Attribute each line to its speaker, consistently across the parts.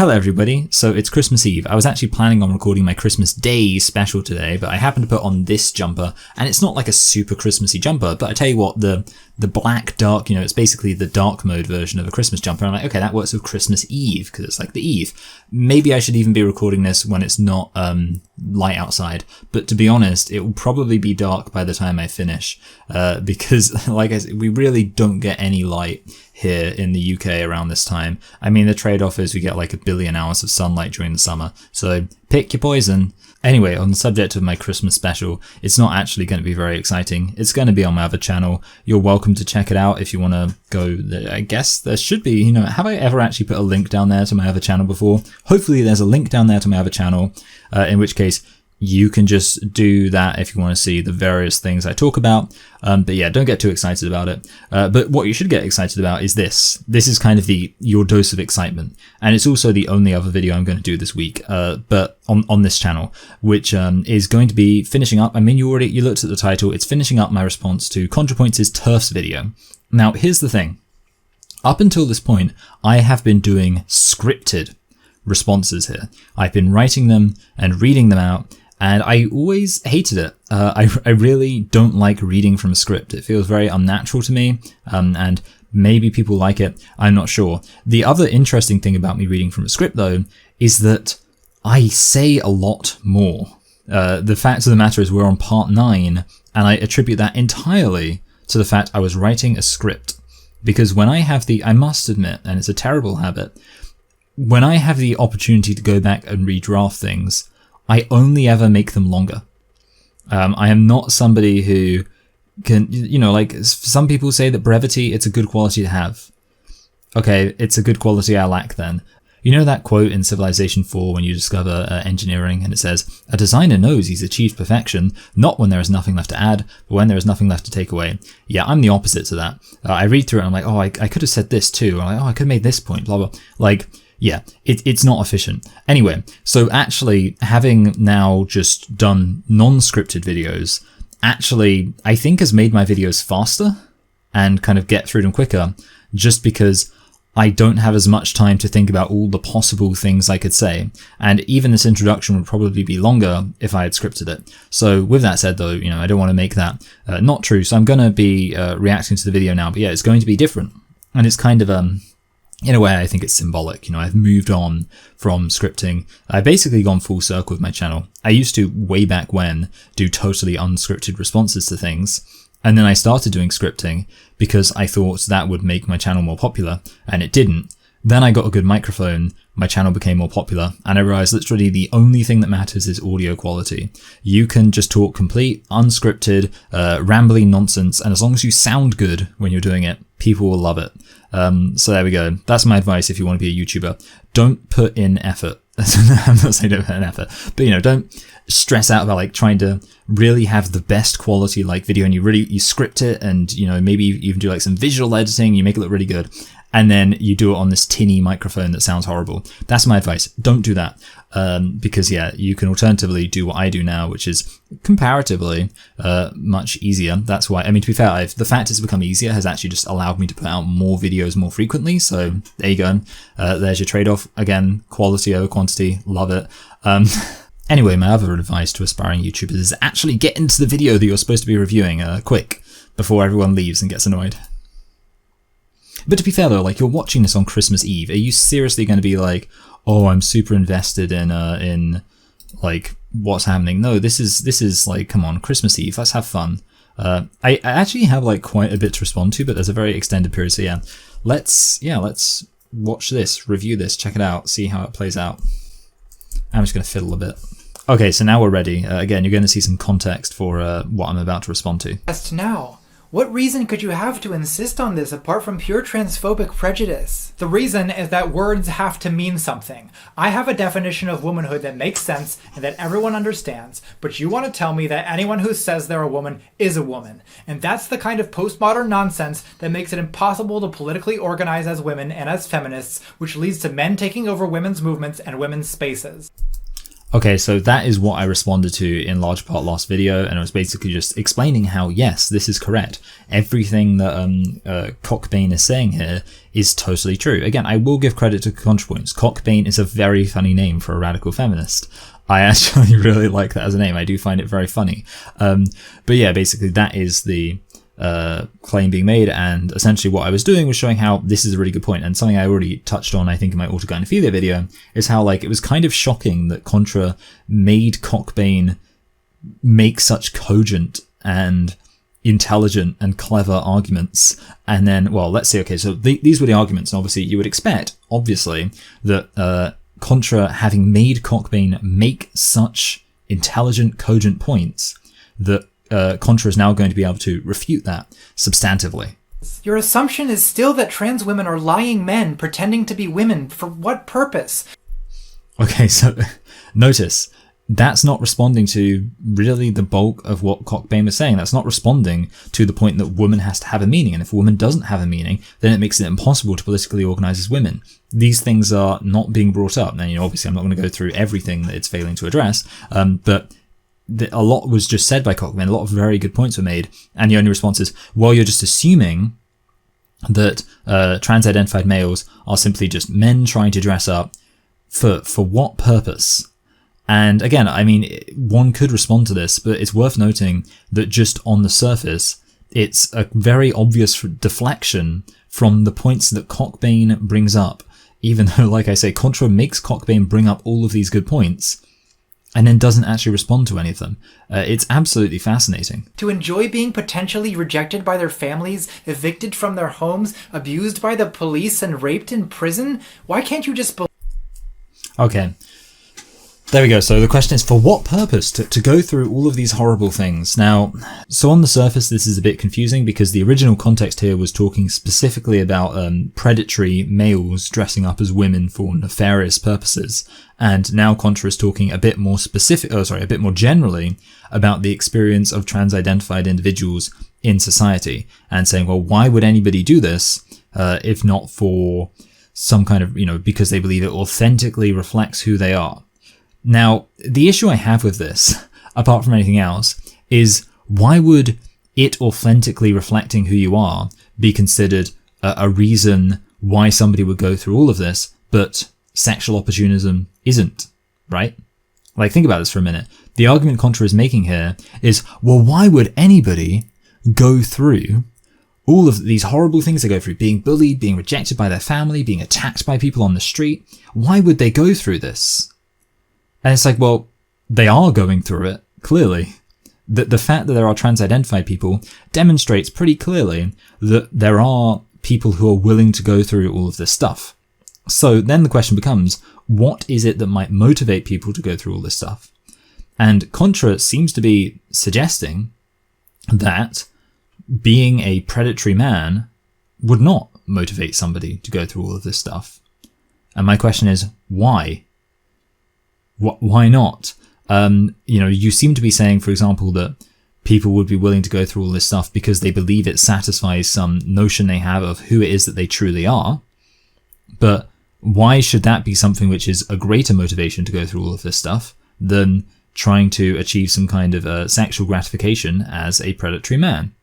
Speaker 1: Hello everybody, so it's Christmas Eve. I was actually planning on recording my Christmas Day special today, but I happened to put on this jumper, and it's not like a super Christmassy jumper, but I tell you what, the black dark, it's basically the dark mode version of a Christmas jumper. I'm like, okay, that works with Christmas Eve, because it's like the Eve. Maybe I should even be recording this when it's not light outside, but to be honest, it will probably be dark by the time I finish, because like I said, we really don't get any light here in the UK around this time. I mean, the trade-off is we get like 1 billion hours of sunlight during the summer, so pick your poison. Anyway, on the subject of my Christmas special, it's not actually going to be very exciting. It's going to be on my other channel. You're welcome to check it out if you want to go. I guess there should be, have I ever actually put a link down there to my other channel before? Hopefully there's a link down there to my other channel, in which case you can just do that if you want to see the various things I talk about. But yeah, don't get too excited about it. But what you should get excited about is this. This is kind of your dose of excitement. And it's also the only other video I'm going to do this week, but on this channel, which is going to be finishing up. I mean, you looked at the title. It's finishing up my response to ContraPoints' TERFs video. Now, here's the thing. Up until this point, I have been doing scripted responses here. I've been writing them and reading them out, and I always hated it. I really don't like reading from a script. It feels very unnatural to me, and maybe people like it. I'm not sure. The other interesting thing about me reading from a script, though, is that I say a lot more. The fact of the matter is we're on part 9, and I attribute that entirely to the fact I was writing a script. Because when I have I must admit, and it's a terrible habit, when I have the opportunity to go back and redraft things, I only ever make them longer. I am not somebody who can, like some people say that brevity, it's a good quality to have. Okay, it's a good quality I lack then. You know that quote in Civilization 4 when you discover engineering, and it says, "A designer knows he's achieved perfection, not when there is nothing left to add, but when there is nothing left to take away." Yeah, I'm the opposite to that. I read through it and I'm like, oh, I could have said this too. I'm like, oh, I could have made this point, blah, blah. Like, yeah, it's not efficient. Anyway, so actually having now just done non-scripted videos, actually I think has made my videos faster and kind of get through them quicker, just because I don't have as much time to think about all the possible things I could say. And even this introduction would probably be longer if I had scripted it. So with that said though, I don't want to make that not true. So I'm going to be reacting to the video now, but yeah, it's going to be different. And it's kind of, in a way, I think it's symbolic. I've moved on from scripting. I've basically gone full circle with my channel. I used to, way back when, do totally unscripted responses to things. And then I started doing scripting because I thought that would make my channel more popular, and it didn't. Then I got a good microphone, my channel became more popular, and I realized literally the only thing that matters is audio quality. You can just talk complete, unscripted, rambling nonsense, and as long as you sound good when you're doing it, people will love it. So there we go. That's my advice if you want to be a YouTuber. Don't put in effort. I'm not saying don't put in effort, but don't stress out about like trying to really have the best quality like video, and you script it, and maybe you even do like some visual editing, you make it look really good, and then you do it on this tinny microphone that sounds horrible. That's my advice. Don't do that. Because yeah, you can alternatively do what I do now, which is comparatively much easier. That's why, to be fair, the fact it's become easier has actually just allowed me to put out more videos more frequently. So there you go. There's your trade-off. Again, quality over quantity. Love it. Anyway, my other advice to aspiring YouTubers is actually get into the video that you're supposed to be reviewing quick before everyone leaves and gets annoyed. But to be fair though, like you're watching this on Christmas Eve, are you seriously going to be like, oh, I'm super invested in like what's happening? No, this is like, come on, Christmas Eve, let's have fun. I actually have like quite a bit to respond to, but there's a very extended period. So yeah, let's watch this, review this, check it out, see how it plays out. I'm just going to fiddle a bit. Okay, so now we're ready. Again, you're going to see some context for what I'm about to respond to.
Speaker 2: Just now. What reason could you have to insist on this apart from pure transphobic prejudice? The reason is that words have to mean something. I have a definition of womanhood that makes sense and that everyone understands, but you want to tell me that anyone who says they're a woman is a woman. And that's the kind of postmodern nonsense that makes it impossible to politically organize as women and as feminists, which leads to men taking over women's movements and women's spaces.
Speaker 1: Okay, so that is what I responded to in large part last video, and it was basically just explaining how, yes, this is correct. Everything that Cockbane is saying here is totally true. Again, I will give credit to ContraPoints. Cockbane is a very funny name for a radical feminist. I actually really like that as a name. I do find it very funny. But yeah, basically that is the claim being made, and essentially what I was doing was showing how this is a really good point, and something I already touched on I think in my autogynephilia video is how like it was kind of shocking that Contra made Cockbane make such cogent and intelligent and clever arguments, and then, well, let's see, okay, so these were the arguments, and obviously you would expect, obviously, that Contra, having made Cockbane make such intelligent, cogent points, that Contra is now going to be able to refute that substantively.
Speaker 2: Your assumption is still that trans women are lying men pretending to be women. For what purpose?
Speaker 1: Okay, so notice, that's not responding to really the bulk of what Cockbane was saying. That's not responding to the point that woman has to have a meaning. And if a woman doesn't have a meaning, then it makes it impossible to politically organize as women. These things are not being brought up. Now, obviously I'm not going to go through everything that it's failing to address, but a lot was just said by Cockbane, a lot of very good points were made, and the only response is, well, you're just assuming that trans-identified males are simply just men trying to dress up. For what purpose? And again, I mean, one could respond to this, but it's worth noting that just on the surface, it's a very obvious deflection from the points that Cockbane brings up, even though, like I say, Contra makes Cockbane bring up all of these good points, and then doesn't actually respond to any of them. It's absolutely fascinating.
Speaker 2: To enjoy being potentially rejected by their families, evicted from their homes, abused by the police, and raped in prison? Why can't you just believe?
Speaker 1: Okay. There we go. So the question is, for what purpose to go through all of these horrible things? Now, so on the surface, this is a bit confusing because the original context here was talking specifically about predatory males dressing up as women for nefarious purposes. And now Contra is talking a bit more a bit more generally about the experience of trans-identified individuals in society, and saying, well, why would anybody do this if not for some kind of, because they believe it authentically reflects who they are? Now, the issue I have with this, apart from anything else, is why would it authentically reflecting who you are be considered a reason why somebody would go through all of this, but sexual opportunism isn't, right? Like, think about this for a minute. The argument Contra is making here is, well, why would anybody go through all of these horrible things they go through, being bullied, being rejected by their family, being attacked by people on the street? Why would they go through this? And it's like, well, they are going through it, clearly. The fact that there are trans-identified people demonstrates pretty clearly that there are people who are willing to go through all of this stuff. So then the question becomes, what is it that might motivate people to go through all this stuff? And Contra seems to be suggesting that being a predatory man would not motivate somebody to go through all of this stuff. And my question is, why? Why not? You seem to be saying, for example, that people would be willing to go through all this stuff because they believe it satisfies some notion they have of who it is that they truly are. But why should that be something which is a greater motivation to go through all of this stuff than trying to achieve some kind of sexual gratification as a predatory man?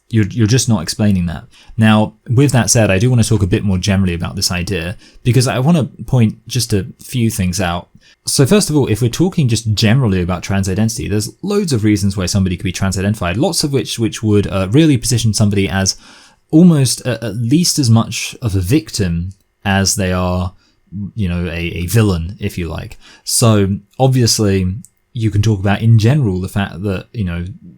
Speaker 1: You're just not explaining that. Now, with that said, I do want to talk a bit more generally about this idea, because I want to point just a few things out. So first of all, if we're talking just generally about trans identity, there's loads of reasons why somebody could be trans identified, lots of which would really position somebody as almost at least as much of a victim as they are, a villain, if you like. So obviously, you can talk about in general the fact that,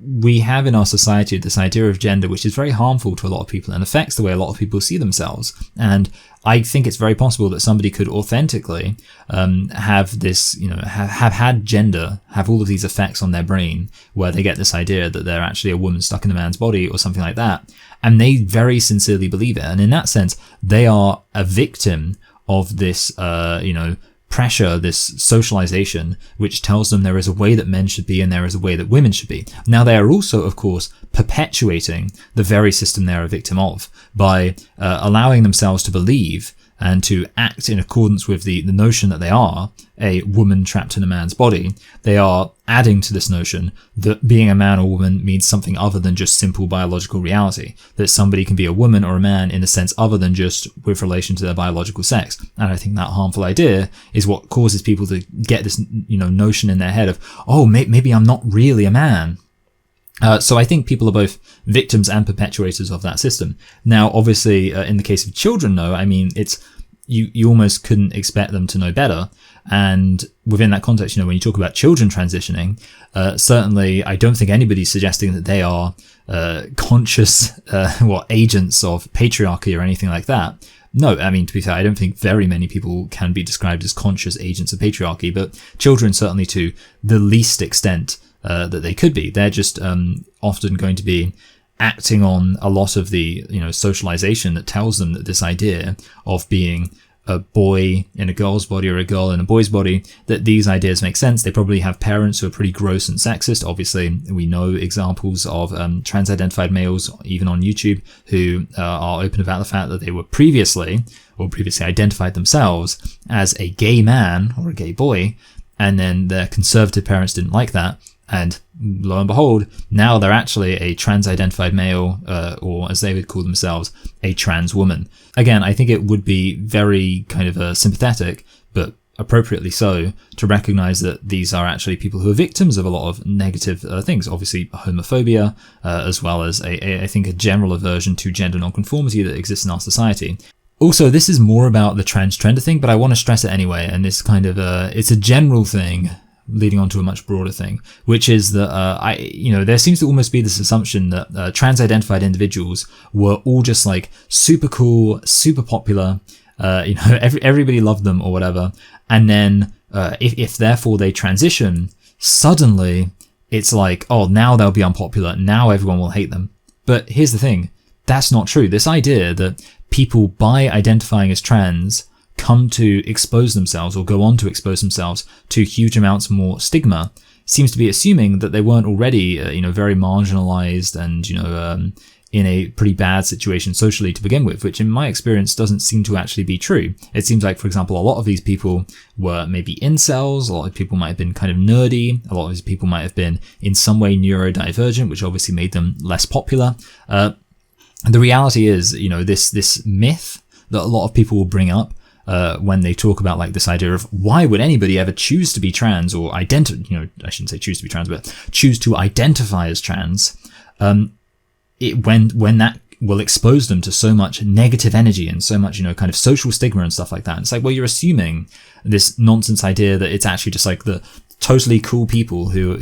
Speaker 1: we have in our society this idea of gender which is very harmful to a lot of people and affects the way a lot of people see themselves. And I think it's very possible that somebody could authentically have this, have had gender, have all of these effects on their brain where they get this idea that they're actually a woman stuck in a man's body or something like that. And they very sincerely believe it. And in that sense, they are a victim of this, pressure, this socialization, which tells them there is a way that men should be and there is a way that women should be. Now, they are also, of course, perpetuating the very system they're a victim of by allowing themselves to believe and to act in accordance with the notion that they are a woman trapped in a man's body, they are adding to this notion that being a man or woman means something other than just simple biological reality, that somebody can be a woman or a man in a sense other than just with relation to their biological sex. And I think that harmful idea is what causes people to get this, notion in their head of, oh, maybe I'm not really a man. So I think people are both victims and perpetuators of that system. Now, obviously, in the case of children, though, I mean, it's you almost couldn't expect them to know better. And within that context, when you talk about children transitioning, certainly I don't think anybody's suggesting that they are conscious agents of patriarchy or anything like that. No, I mean, to be fair, I don't think very many people can be described as conscious agents of patriarchy, but children certainly to the least extent that they could be. They're just often going to be acting on a lot of the socialization that tells them that this idea of being a boy in a girl's body or a girl in a boy's body, that these ideas make sense. They probably have parents who are pretty gross and sexist. Obviously, we know examples of trans-identified males, even on YouTube, who are open about the fact that they were previously identified themselves as a gay man or a gay boy, and then their conservative parents didn't like that. And lo and behold, now they're actually a trans-identified male, or as they would call themselves, a trans woman. Again, I think it would be very kind of sympathetic, but appropriately so, to recognize that these are actually people who are victims of a lot of negative things. Obviously, homophobia, as well as I think a general aversion to gender nonconformity that exists in our society. Also, this is more about the transgender thing, but I want to stress it anyway, and this kind of it's a general thing leading on to a much broader thing, which is that there seems to almost be this assumption that trans-identified individuals were all just like super cool, super popular, everybody loved them or whatever, and then if therefore they transition, suddenly it's like, oh, now they'll be unpopular, now everyone will hate them. But here's the thing, that's not true. This idea that people, by identifying as trans, come to expose themselves or go on to expose themselves to huge amounts more stigma seems to be assuming that they weren't already, very marginalized and, in a pretty bad situation socially to begin with, which in my experience doesn't seem to actually be true. It seems like, for example, a lot of these people were maybe incels, a lot of people might have been kind of nerdy, a lot of these people might have been in some way neurodivergent, which obviously made them less popular. The reality is, this myth that a lot of people will bring up when they talk about like this idea of why would anybody ever choose to be trans or I shouldn't say choose to be trans, but choose to identify as trans, when that will expose them to so much negative energy and so much, kind of social stigma and stuff like that. It's like, well, you're assuming this nonsense idea that it's actually just like the totally cool people who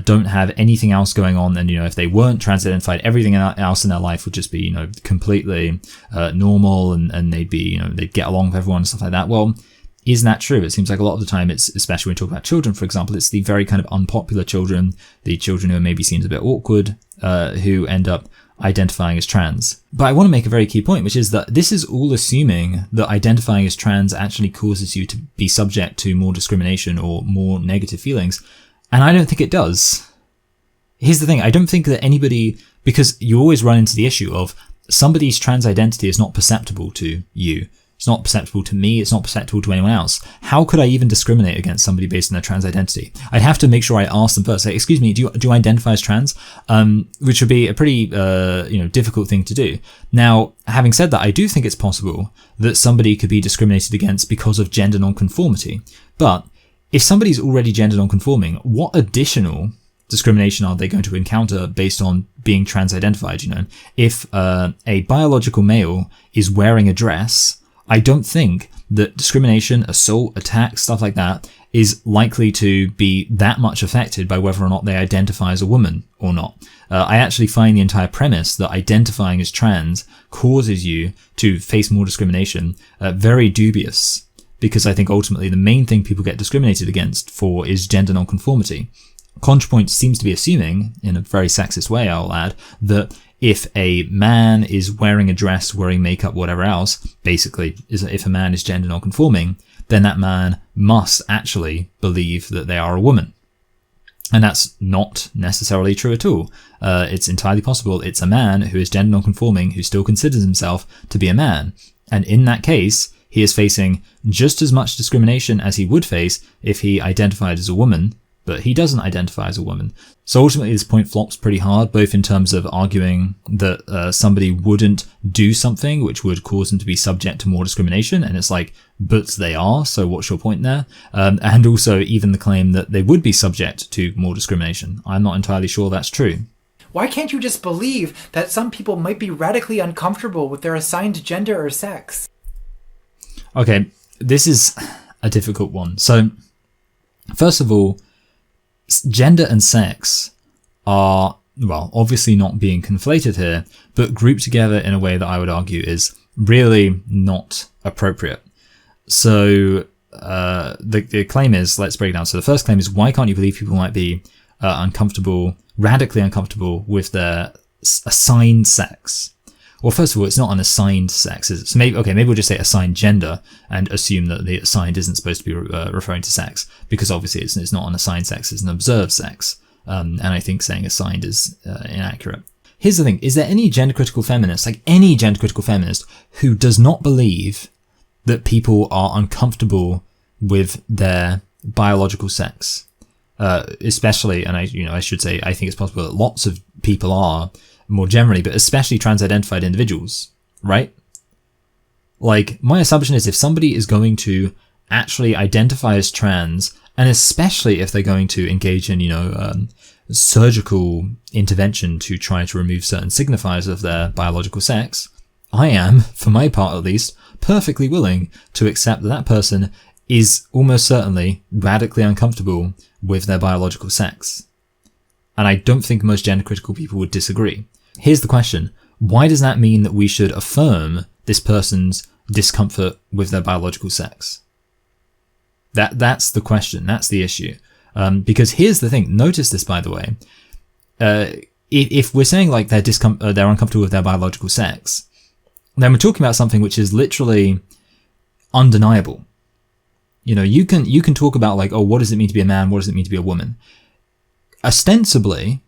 Speaker 1: don't have anything else going on, and if they weren't trans-identified, everything else in their life would just be completely normal, and they'd be they'd get along with everyone and stuff like that. Well, isn't that true? It seems like a lot of the time, it's especially when we talk about children, for example, it's the very kind of unpopular children, the children who are maybe seen as a bit awkward, who end up identifying as trans. But I want to make a very key point, which is that this is all assuming that identifying as trans actually causes you to be subject to more discrimination or more negative feelings. And I don't think it does. Here's the thing. I don't think that anybody, because you always run into the issue of somebody's trans identity is not perceptible to you. It's not perceptible to me. It's not perceptible to anyone else. How could I even discriminate against somebody based on their trans identity? I'd have to make sure I ask them first, say, excuse me, do you identify as trans? Which would be a pretty, difficult thing to do. Now, having said that, I do think it's possible that somebody could be discriminated against because of gender nonconformity. But if somebody's already gender nonconforming, what additional discrimination are they going to encounter based on being trans-identified? If a biological male is wearing a dress, I don't think that discrimination, assault, attack, stuff like that is likely to be that much affected by whether or not they identify as a woman or not. I actually find the entire premise that identifying as trans causes you to face more discrimination very dubious, because I think ultimately the main thing people get discriminated against for is gender nonconformity. ContraPoints seems to be assuming, in a very sexist way I'll add, that if a man is wearing a dress, wearing makeup, whatever else, basically, if a man is gender nonconforming, then that man must actually believe that they are a woman. And that's not necessarily true at all. It's entirely possible it's a man who is gender nonconforming who still considers himself to be a man. And in that case, he is facing just as much discrimination as he would face if he identified as a woman, but he doesn't identify as a woman. So ultimately this point flops pretty hard, both in terms of arguing that somebody wouldn't do something which would cause them to be subject to more discrimination, and it's like, but they are, so what's your point there? And also even the claim that they would be subject to more discrimination. I'm not entirely sure that's true.
Speaker 2: Why can't you just believe that some people might be radically uncomfortable with their assigned gender or sex?
Speaker 1: Okay, this is a difficult one. So, first of all, gender and sex are, well, obviously not being conflated here, but grouped together in a way that I would argue is really not appropriate. So, the claim is, let's break it down. So the first claim is, why can't you believe people might be radically uncomfortable with their assigned sex? Well, first of all, it's not an assigned sex, is it? So maybe we'll just say assigned gender and assume that the assigned isn't supposed to be referring to sex, because obviously it's not an assigned sex, it's an observed sex. And I think saying assigned is inaccurate. Here's the thing, is there any gender critical feminist, like any gender critical feminist, who does not believe that people are uncomfortable with their biological sex? Especially, and I should say, I think it's possible that lots of people are, more generally, but especially trans-identified individuals, right? Like, my assumption is if somebody is going to actually identify as trans, and especially if they're going to engage in, surgical intervention to try to remove certain signifiers of their biological sex, I am, for my part at least, perfectly willing to accept that that person is almost certainly radically uncomfortable with their biological sex. And I don't think most gender critical people would disagree. Here's the question. Why does that mean that we should affirm this person's discomfort with their biological sex? That's the question. That's the issue. Because here's the thing. Notice this, by the way. If we're saying like they're uncomfortable with their biological sex, then we're talking about something which is literally undeniable. You can talk about like, oh, what does it mean to be a man? What does it mean to be a woman? Ostensibly,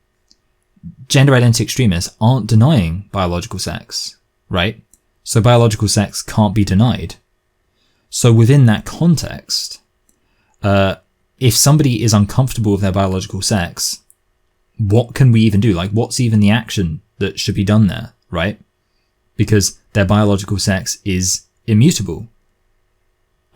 Speaker 1: gender identity extremists aren't denying biological sex, right? So biological sex can't be denied. So within that context, if somebody is uncomfortable with their biological sex, what can we even do? Like, what's even the action that should be done there, right? Because their biological sex is immutable.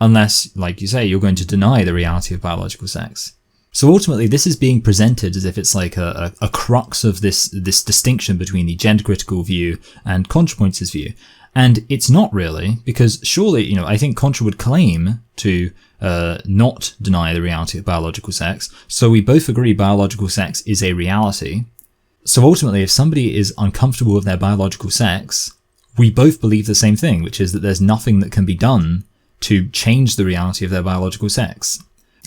Speaker 1: Unless, like you say, you're going to deny the reality of biological sex. So ultimately, this is being presented as if it's like a crux of this distinction between the gender critical view and ContraPoints' view. And it's not really, because surely, I think Contra would claim to not deny the reality of biological sex. So we both agree biological sex is a reality. So ultimately, if somebody is uncomfortable with their biological sex, we both believe the same thing, which is that there's nothing that can be done to change the reality of their biological sex.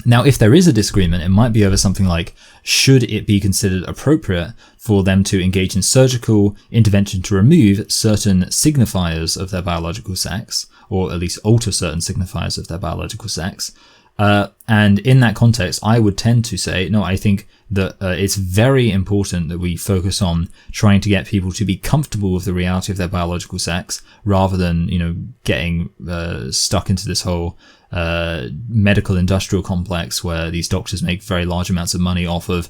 Speaker 1: Now, if there is a disagreement, it might be over something like, should it be considered appropriate for them to engage in surgical intervention to remove certain signifiers of their biological sex, or at least alter certain signifiers of their biological sex? And in that context, I would tend to say, no, I think that it's very important that we focus on trying to get people to be comfortable with the reality of their biological sex, rather than, getting stuck into this whole medical industrial complex where these doctors make very large amounts of money off of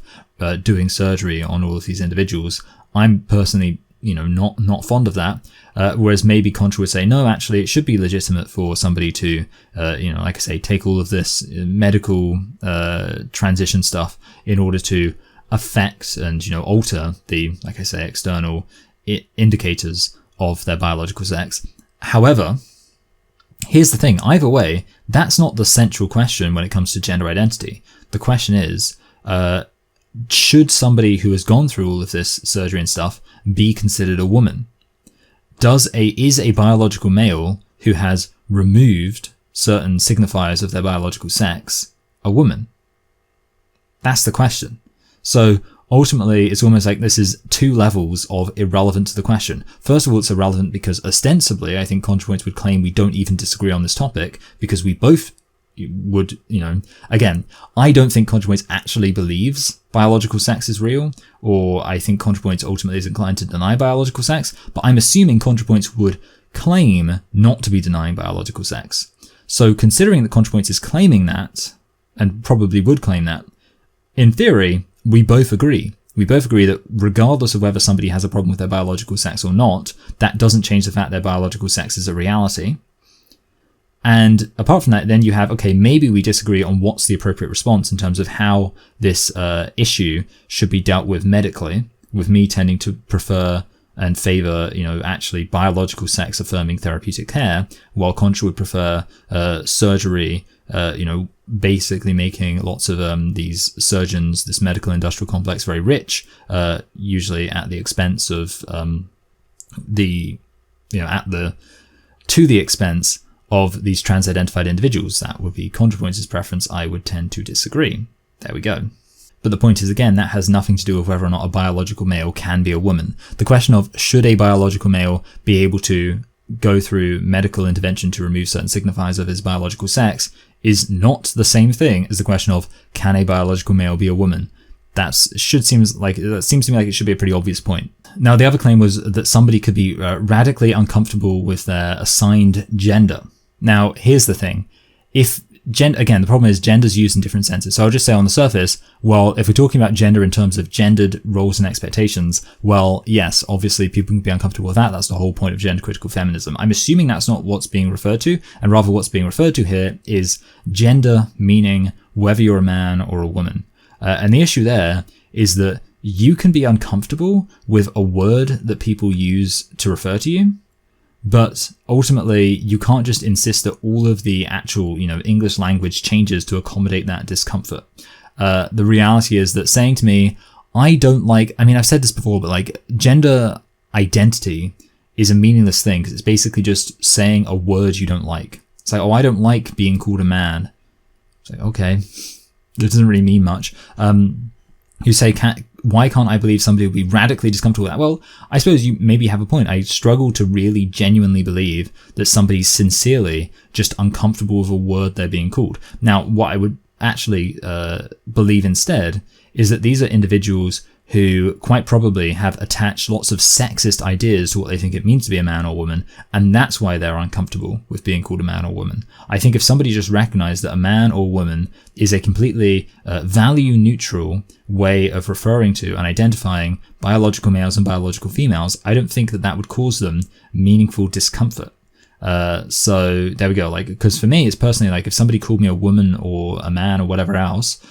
Speaker 1: doing surgery on all of these individuals. I'm personally, not fond of that. Whereas maybe Contra would say, no, actually, it should be legitimate for somebody to, like I say, take all of this medical transition stuff in order to affect and, alter the, like I say, external indicators of their biological sex. However, here's the thing. Either way, that's not the central question when it comes to gender identity. The question is, should somebody who has gone through all of this surgery and stuff be considered a woman? Is a biological male who has removed certain signifiers of their biological sex a woman? That's the question. So ultimately, it's almost like this is two levels of irrelevant to the question. First of all, it's irrelevant because ostensibly, I think ContraPoints would claim we don't even disagree on this topic, because we both would, again, I don't think ContraPoints actually believes biological sex is real, or I think ContraPoints ultimately is inclined to deny biological sex, but I'm assuming ContraPoints would claim not to be denying biological sex. So considering that ContraPoints is claiming that, and probably would claim that, in theory, we both agree. We both agree that regardless of whether somebody has a problem with their biological sex or not, that doesn't change the fact their biological sex is a reality. And apart from that, then you have, okay, maybe we disagree on what's the appropriate response in terms of how this issue should be dealt with medically, with me tending to prefer and favor, actually biological sex affirming therapeutic care, while Contra would prefer surgery, basically making lots of these surgeons, this medical industrial complex, very rich, usually at the expense of to the expense of these trans-identified individuals. That would be ContraPoints' preference. I would tend to disagree. There we go. But the point is, again, that has nothing to do with whether or not a biological male can be a woman. The question of should a biological male be able to go through medical intervention to remove certain signifiers of his biological sex is not the same thing as the question of can a biological male be a woman. That seems to me like it should be a pretty obvious point. Now, the other claim was that somebody could be radically uncomfortable with their assigned gender. Now, here's the thing. Again, the problem is gender's used in different senses. So I'll just say on the surface, well, if we're talking about gender in terms of gendered roles and expectations, well, yes, obviously people can be uncomfortable with that. That's the whole point of gender critical feminism. I'm assuming that's not what's being referred to, and rather what's being referred to here is gender, meaning whether you're a man or a woman. And the issue there is that you can be uncomfortable with a word that people use to refer to you, but ultimately you can't just insist that all of the actual, English language changes to accommodate that discomfort. The reality is that saying to me, I've said this before, but gender identity is a meaningless thing because it's basically just saying a word you don't like. It's like, oh, I don't like being called a man. It's like, okay, it doesn't really mean much. You say, why can't I believe somebody would be radically discomfortable with that? Well, I suppose you maybe have a point. I struggle to really genuinely believe that somebody's sincerely just uncomfortable with a word they're being called. Now, what I would actually believe instead is that these are individuals who quite probably have attached lots of sexist ideas to what they think it means to be a man or woman, and that's why they're uncomfortable with being called a man or woman. I think if somebody just recognized that a man or woman is a completely value-neutral way of referring to and identifying biological males and biological females, I don't think that would cause them meaningful discomfort. So there we go. Because for me, it's personally if somebody called me a woman or a man or whatever else,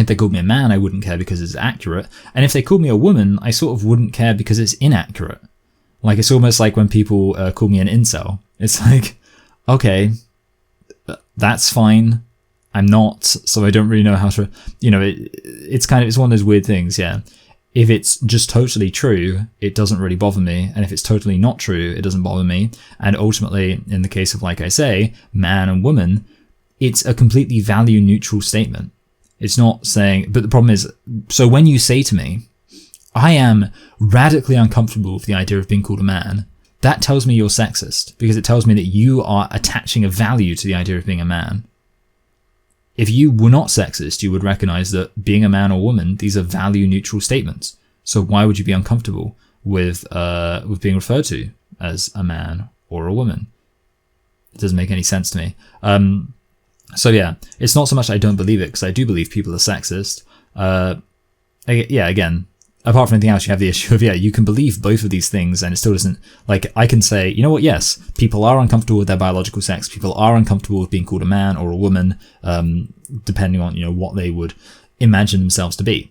Speaker 1: if they called me a man, I wouldn't care because it's accurate. And if they called me a woman, I sort of wouldn't care because it's inaccurate. It's almost like when people call me an incel. It's like, okay, that's fine. I'm not, so I don't really know how to, it's one of those weird things, yeah. If it's just totally true, it doesn't really bother me. And if it's totally not true, it doesn't bother me. And ultimately, in the case of, like I say, man and woman, it's a completely value neutral statement. It's not saying, but the problem is, so when you say to me, I am radically uncomfortable with the idea of being called a man, that tells me you're sexist because it tells me that you are attaching a value to the idea of being a man. If you were not sexist, you would recognize that being a man or woman, these are value neutral statements. So why would you be uncomfortable with being referred to as a man or a woman? It doesn't make any sense to me. So yeah, it's not so much I don't believe it, because I do believe people are sexist. Again, apart from anything else, you have the issue of, you can believe both of these things and it still doesn't, I can say, you know what, yes, people are uncomfortable with their biological sex, people are uncomfortable with being called a man or a woman, depending on, what they would imagine themselves to be.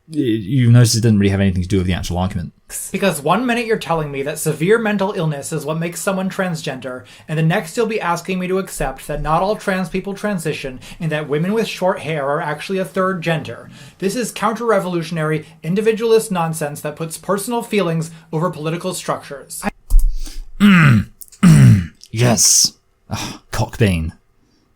Speaker 1: You notice it didn't really have anything to do with the actual argument.
Speaker 2: Because 1 minute you're telling me that severe mental illness is what makes someone transgender, and the next you'll be asking me to accept that not all trans people transition and that women with short hair are actually a third gender. This is counter-revolutionary, individualist nonsense that puts personal feelings over political structures.
Speaker 1: Yes. Oh, Cockbane.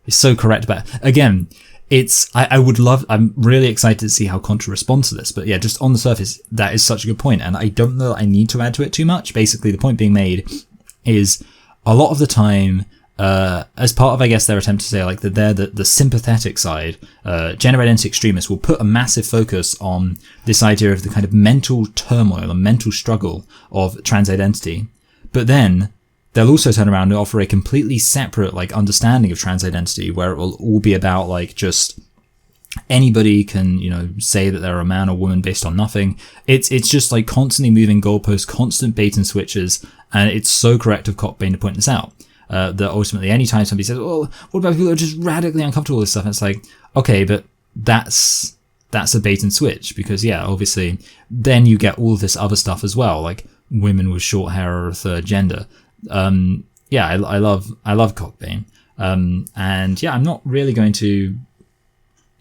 Speaker 1: He's so correct about it. Again, I'm really excited to see how Contra responds to this, but yeah, just on the surface, that is such a good point, and I don't know that I need to add to it too much. Basically, the point being made is a lot of the time, as part of, I guess, their attempt to say like that they're the sympathetic side, gender identity extremists will put a massive focus on this idea of the kind of mental turmoil and mental struggle of trans identity. But then they'll also turn around and offer a completely separate like understanding of trans identity where it will all be about like just anybody can, you know, say that they're a man or woman based on nothing. It's just like constantly moving goalposts, constant bait and switches, and it's so correct of Cockbain to point this out. That ultimately anytime somebody says, oh, what about people who are just radically uncomfortable with this stuff? And it's like, okay, but that's a bait and switch, because yeah, obviously then you get all of this other stuff as well, like women with short hair or a third gender. Yeah, I love Cockbain. And yeah, I'm not really going to,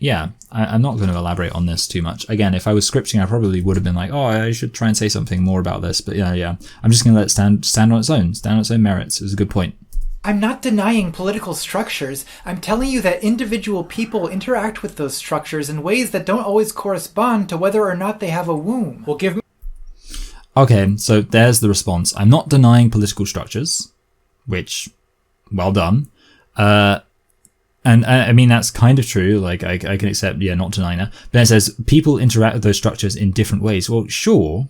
Speaker 1: I'm not going to elaborate on this too much. Again, if I was scripting, I probably would have been like, oh, I should try and say something more about this. But yeah, I'm just going to let it stand on its own merits. It was a good point.
Speaker 2: I'm not denying political structures. I'm telling you that individual people interact with those structures in ways that don't always correspond to whether or not they have a womb. Well, give me...
Speaker 1: Okay, so there's the response. I'm not denying political structures, which, well done. And I mean, that's kind of true. Like, I can accept, not denying that. But then it says, people interact with those structures in different ways. Well, sure.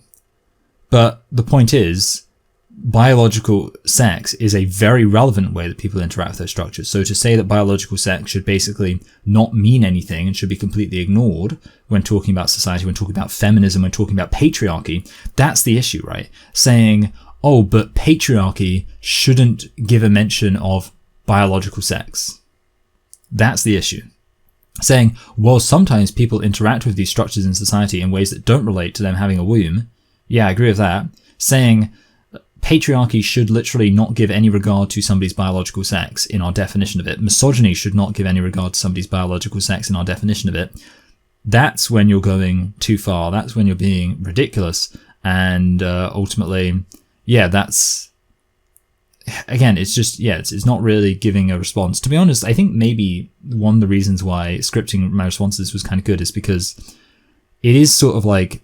Speaker 1: But the point is, biological sex is a very relevant way that people interact with those structures. So to say that biological sex should basically not mean anything and should be completely ignored when talking about society, when talking about feminism, when talking about patriarchy, that's the issue, right? Saying, oh, but patriarchy shouldn't give a mention of biological sex. That's the issue. Saying, well, sometimes people interact with these structures in society in ways that don't relate to them having a womb. Yeah, I agree with that. Saying, patriarchy should literally not give any regard to somebody's biological sex in our definition of it. Misogyny should not give any regard to somebody's biological sex in our definition of it. That's when you're going too far. That's when you're being ridiculous. And ultimately, that's... Again, it's just, it's not really giving a response. To be honest, I think maybe one of the reasons why scripting my responses was kind of good is because it is sort of like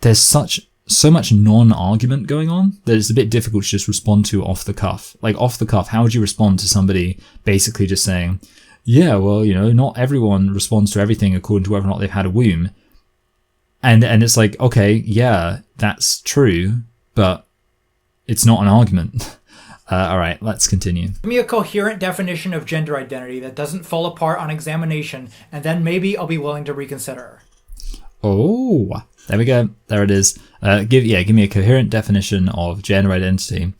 Speaker 1: there's so much non-argument going on that it's a bit difficult to just respond to off the cuff. Like off the cuff, how would you respond to somebody basically just saying, yeah, well, not everyone responds to everything according to whether or not they've had a womb. And it's like, okay, yeah, that's true, but it's not an argument. All right, let's continue.
Speaker 2: Give me a coherent definition of gender identity that doesn't fall apart on examination, and then maybe I'll be willing to reconsider.
Speaker 1: Oh, there we go. There it is. Give me a coherent definition of gender identity.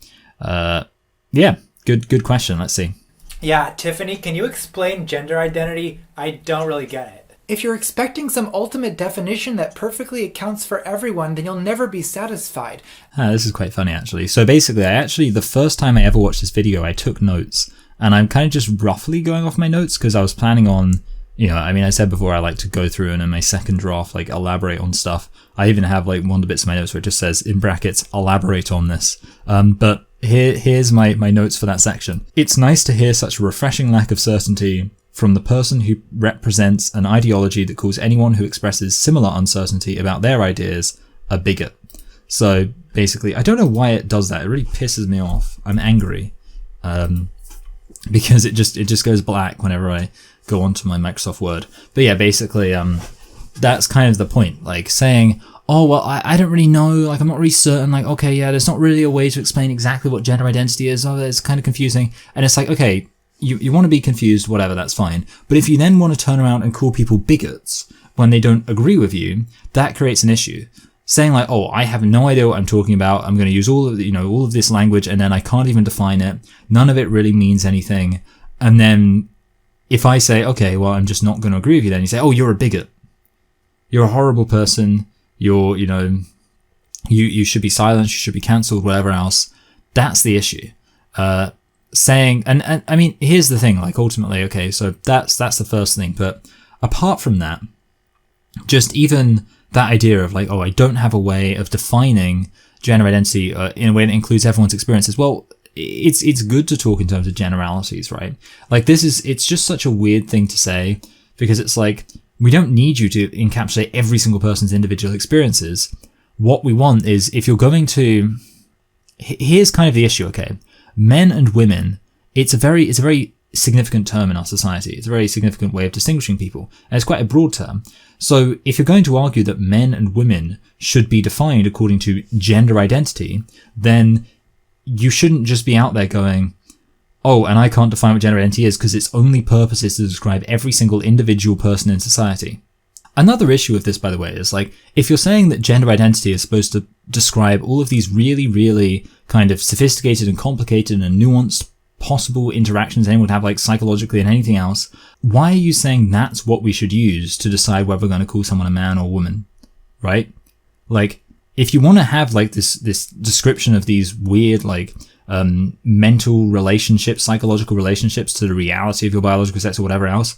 Speaker 1: Good question. Let's see.
Speaker 2: Yeah, Tiffany, can you explain gender identity? I don't really get it. If you're expecting some ultimate definition that perfectly accounts for everyone, then you'll never be satisfied.
Speaker 1: This is quite funny, actually. So basically, the first time I ever watched this video, I took notes. And I'm kind of just roughly going off my notes because I was planning on, I said before I like to go through and in my second draft, like elaborate on stuff. I even have like one of the bits of my notes where it just says in brackets, elaborate on this. But here's my notes for that section. It's nice to hear such a refreshing lack of certainty from the person who represents an ideology that calls anyone who expresses similar uncertainty about their ideas a bigot. So basically, I don't know why it does that. It really pisses me off. I'm angry. Because it just goes black whenever I go onto my Microsoft Word. But yeah, basically, that's kind of the point. Like saying, oh, well, I don't really know, like I'm not really certain, like, okay, yeah, there's not really a way to explain exactly what gender identity is. Oh, it's kind of confusing. And it's like, okay, you want to be confused, whatever, that's fine. But if you then want to turn around and call people bigots when they don't agree with you, that creates an issue. Saying like, oh, I have no idea what I'm talking about. I'm going to use all of this language and then I can't even define it. None of it really means anything. And then if I say, okay, well, I'm just not going to agree with you, then you say, oh, you're a bigot. You're a horrible person. You're, you should be silenced. You should be cancelled, whatever else. That's the issue. Saying, and I mean, here's the thing, like ultimately, okay, so that's the first thing. But apart from that, just even that idea of like, oh, I don't have a way of defining gender identity in a way that includes everyone's experiences. Well, it's good to talk in terms of generalities, right? Like it's just such a weird thing to say because it's like, we don't need you to encapsulate every single person's individual experiences. What we want is if you're going to, here's kind of the issue, okay? Men and women it's a very significant term in our society. It's a very significant way of distinguishing people. And it's quite a broad term. So if you're going to argue that men and women should be defined according to gender identity, then you shouldn't just be out there going, oh, and I can't define what gender identity is because its only purpose is to describe every single individual person in society. Another issue with this, by the way, is like, if you're saying that gender identity is supposed to describe all of these really, really kind of sophisticated and complicated and nuanced possible interactions anyone would have, like psychologically and anything else, why are you saying that's what we should use to decide whether we're going to call someone a man or woman, right? Like, if you want to have like this description of these weird like mental relationships, psychological relationships to the reality of your biological sex or whatever else,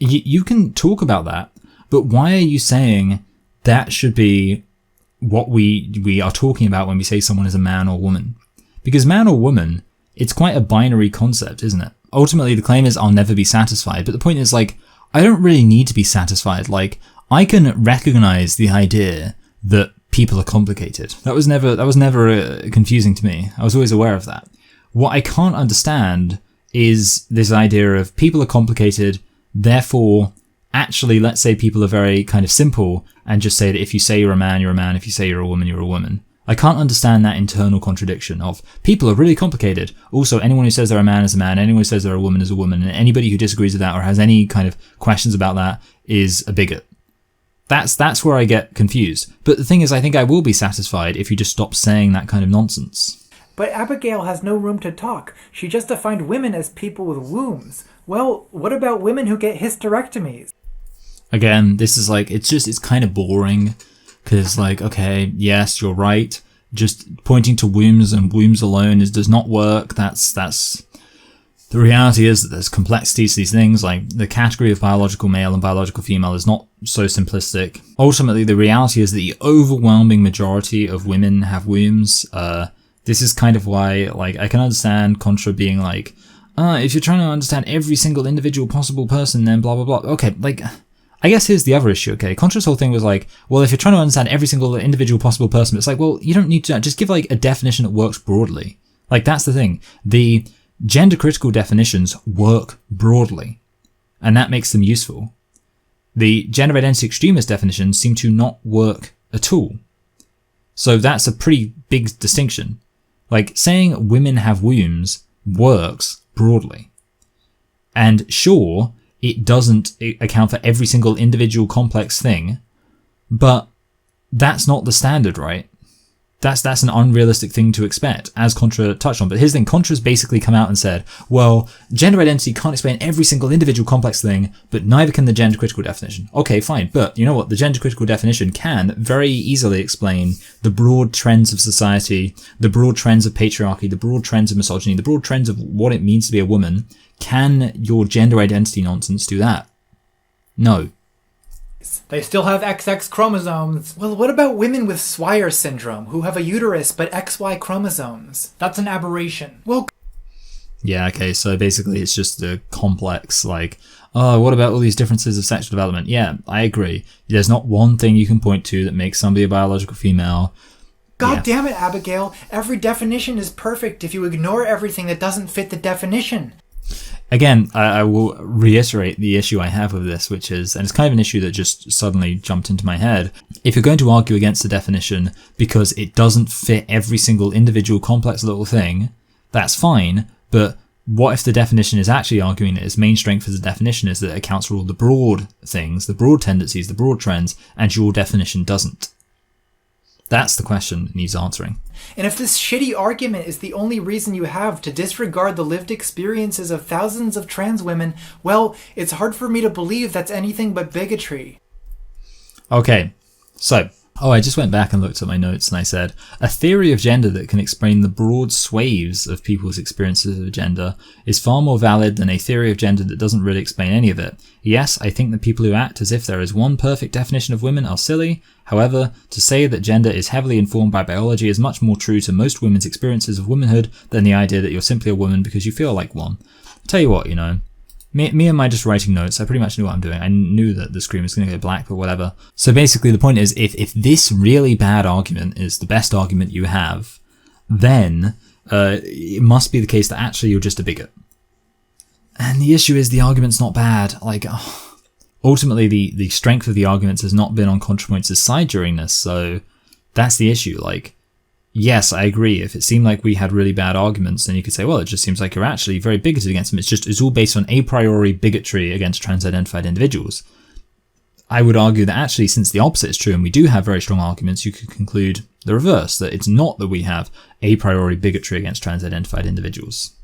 Speaker 1: you can talk about that, but why are you saying that should be what we are talking about when we say someone is a man or woman? Because man or woman, it's quite a binary concept, isn't it? Ultimately, the claim is I'll never be satisfied. But the point is, like, I don't really need to be satisfied. Like, I can recognize the idea that people are complicated. That was never confusing to me. I was always aware of that. What I can't understand is this idea of people are complicated, therefore, actually, let's say people are very kind of simple, and just say that if you say you're a man, you're a man. If you say you're a woman, you're a woman. I can't understand that internal contradiction of people are really complicated. Also, anyone who says they're a man is a man, anyone who says they're a woman is a woman, and anybody who disagrees with that or has any kind of questions about that is a bigot. That's where I get confused. But the thing is, I think I will be satisfied if you just stop saying that kind of nonsense.
Speaker 2: But Abigail has no room to talk. She just defined women as people with wombs. Well, what about women who get hysterectomies?
Speaker 1: Again, this is like, it's kind of boring. Because, like, okay, yes, you're right. Just pointing to wombs and wombs alone does not work. That's the reality is that there's complexities to these things. Like, the category of biological male and biological female is not so simplistic. Ultimately, the reality is that the overwhelming majority of women have wombs. This is kind of why, like, I can understand Contra being like, if you're trying to understand every single individual possible person, then blah, blah, blah. Okay, like, I guess here's the other issue, okay? Contra's whole thing was like, well, if you're trying to understand every single individual possible person, it's like, well, you don't need to, just give like a definition that works broadly. Like, that's the thing. The gender critical definitions work broadly, and that makes them useful. The gender identity extremist definitions seem to not work at all. So that's a pretty big distinction. Like, saying women have wombs works broadly. And sure, it doesn't account for every single individual complex thing, but that's not the standard, right? That's an unrealistic thing to expect, as Contra touched on. But here's the thing, Contra's basically come out and said, well, gender identity can't explain every single individual complex thing, but neither can the gender critical definition. Okay, fine, but you know what? The gender critical definition can very easily explain the broad trends of society, the broad trends of patriarchy, the broad trends of misogyny, the broad trends of what it means to be a woman. Can your gender identity nonsense do that? No.
Speaker 2: They still have XX chromosomes. Well, what about women with Swyer syndrome who have a uterus but XY chromosomes? That's an aberration. Well,
Speaker 1: yeah, okay, so basically it's just the complex, like, oh, what about all these differences of sexual development? Yeah, I agree. There's not one thing you can point to that makes somebody a biological female.
Speaker 2: God damn it, Abigail. Every definition is perfect if you ignore everything that doesn't fit the definition.
Speaker 1: Again, I will reiterate the issue I have with this, which is, and it's kind of an issue that just suddenly jumped into my head. If you're going to argue against the definition because it doesn't fit every single individual complex little thing, that's fine. But what if the definition is actually arguing that its main strength as a definition is that it accounts for all the broad things, the broad tendencies, the broad trends, and your definition doesn't? That's the question that needs answering.
Speaker 2: And if this shitty argument is the only reason you have to disregard the lived experiences of thousands of trans women, well, it's hard for me to believe that's anything but bigotry.
Speaker 1: Okay, so, I just went back and looked at my notes and I said, a theory of gender that can explain the broad swathes of people's experiences of gender is far more valid than a theory of gender that doesn't really explain any of it. Yes, I think that people who act as if there is one perfect definition of women are silly. However, to say that gender is heavily informed by biology is much more true to most women's experiences of womanhood than the idea that you're simply a woman because you feel like one. I'll tell you what, me and my just writing notes, I pretty much knew what I'm doing. I knew that the screen was going to go black, but whatever. So basically the point is, if this really bad argument is the best argument you have, then it must be the case that actually you're just a bigot. And the issue is the argument's not bad. Like, ultimately, the strength of the arguments has not been on ContraPoints' side during this, so that's the issue. Like, yes, I agree. If it seemed like we had really bad arguments, then you could say, well, it just seems like you're actually very bigoted against them. It's all based on a priori bigotry against trans-identified individuals. I would argue that actually, since the opposite is true and we do have very strong arguments, you could conclude the reverse, that it's not that we have a priori bigotry against trans-identified individuals.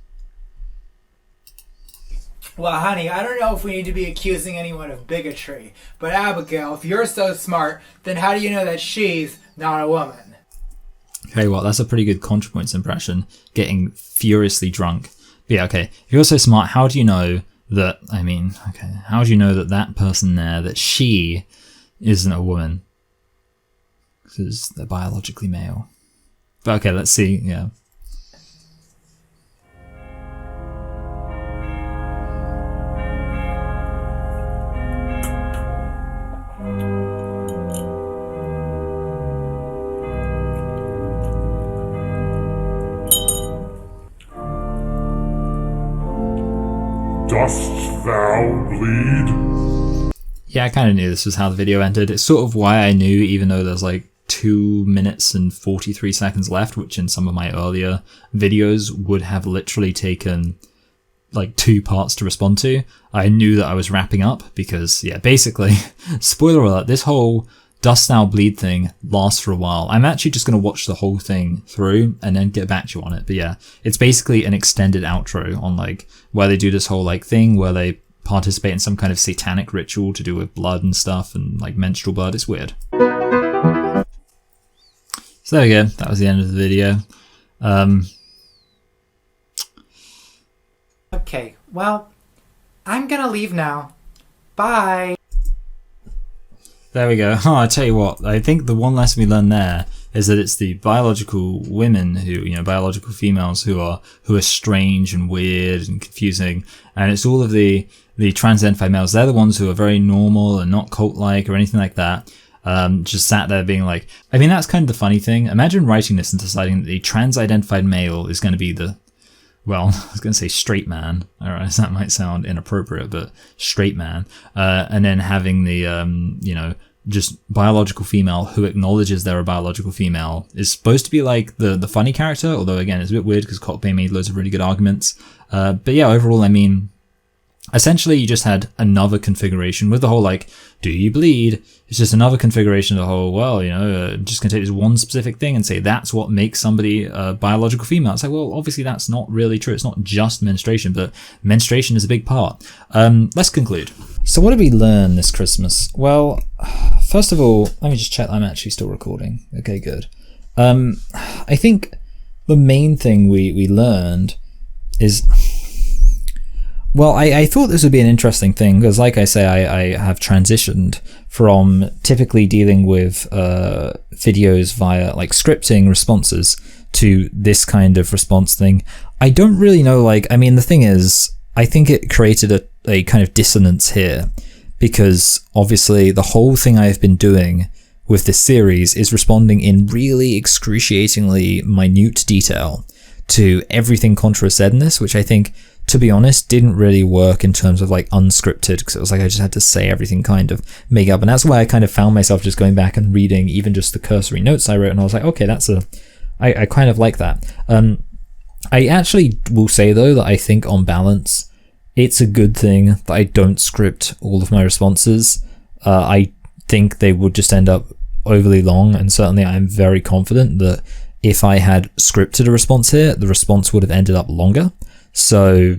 Speaker 2: Well, honey, I don't know if we need to be accusing anyone of bigotry, but Abigail, if you're so smart, then how do you know that she's not a woman?
Speaker 1: Okay, well, that's a pretty good ContraPoints impression, getting furiously drunk. But yeah, okay, if you're so smart, how do you know that, how do you know that that person there, that she isn't a woman? Because they're biologically male. But okay, let's see, yeah.
Speaker 3: Dost thou bleed?
Speaker 1: Yeah, I kind of knew this was how the video ended. It's sort of why I knew, even though there's like 2 minutes and 43 seconds left, which in some of my earlier videos would have literally taken like 2 parts to respond to. I knew that I was wrapping up because, yeah, basically, spoiler alert, this whole Dost Thou Bleed thing lasts for a while. I'm actually just going to watch the whole thing through and then get back to you on it. But yeah, it's basically an extended outro on like where they do this whole like thing where they participate in some kind of satanic ritual to do with blood and stuff and like menstrual blood. It's weird. So there we go. That was the end of the video.
Speaker 2: Okay, well, I'm gonna leave now. Bye.
Speaker 1: There we go. Oh, I tell you what, I think the one lesson we learned there is that it's the biological women who, biological females who are strange and weird and confusing, and it's all of the trans-identified males. They're the ones who are very normal and not cult-like or anything like that. Just sat there being like, that's kind of the funny thing. Imagine writing this and deciding that the trans-identified male is going to be the, well, I was going to say straight man. All right, that might sound inappropriate, but straight man. And then having the, just biological female who acknowledges they're a biological female is supposed to be like the funny character. Although again, it's a bit weird because Cockbay made loads of really good arguments. But yeah, overall, essentially you just had another configuration with the whole like, do you bleed? It's just another configuration of the whole, well, just going to take this one specific thing and say that's what makes somebody a biological female. It's like, well, obviously that's not really true. It's not just menstruation, but menstruation is a big part. Let's conclude. So what did we learn this Christmas? Well, first of all, let me just check I'm actually still recording. Okay, good. I think the main thing we learned is, well, I thought this would be an interesting thing because, like I say, I have transitioned from typically dealing with videos via like scripting responses to this kind of response thing. I don't really know, the thing is, I think it created a kind of dissonance here because obviously the whole thing I've been doing with this series is responding in really excruciatingly minute detail to everything Contra said in this, which I think, to be honest, didn't really work in terms of like unscripted, because it was like I just had to say everything kind of make up, and that's why I kind of found myself just going back and reading even just the cursory notes I wrote, and I was like, okay, I kind of like that. I actually will say though that I think on balance it's a good thing that I don't script all of my responses. I think they would just end up overly long, and certainly I'm very confident that if I had scripted a response here, the response would have ended up longer. So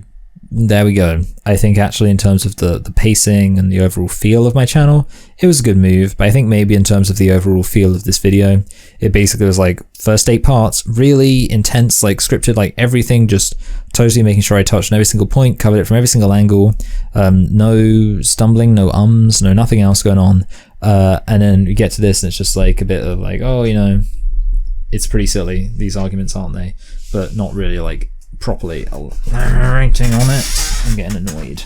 Speaker 1: there we go. I think actually in terms of the pacing and the overall feel of my channel, it was a good move, but I think maybe in terms of the overall feel of this video, it basically was like first 8 parts, really intense, like scripted, like everything, just totally making sure I touched on every single point, covered it from every single angle, no stumbling, no ums, no nothing else going on. And then we get to this and it's just like a bit of like, oh, it's pretty silly, these arguments, aren't they? But not really like properly rating on it. I'm getting annoyed.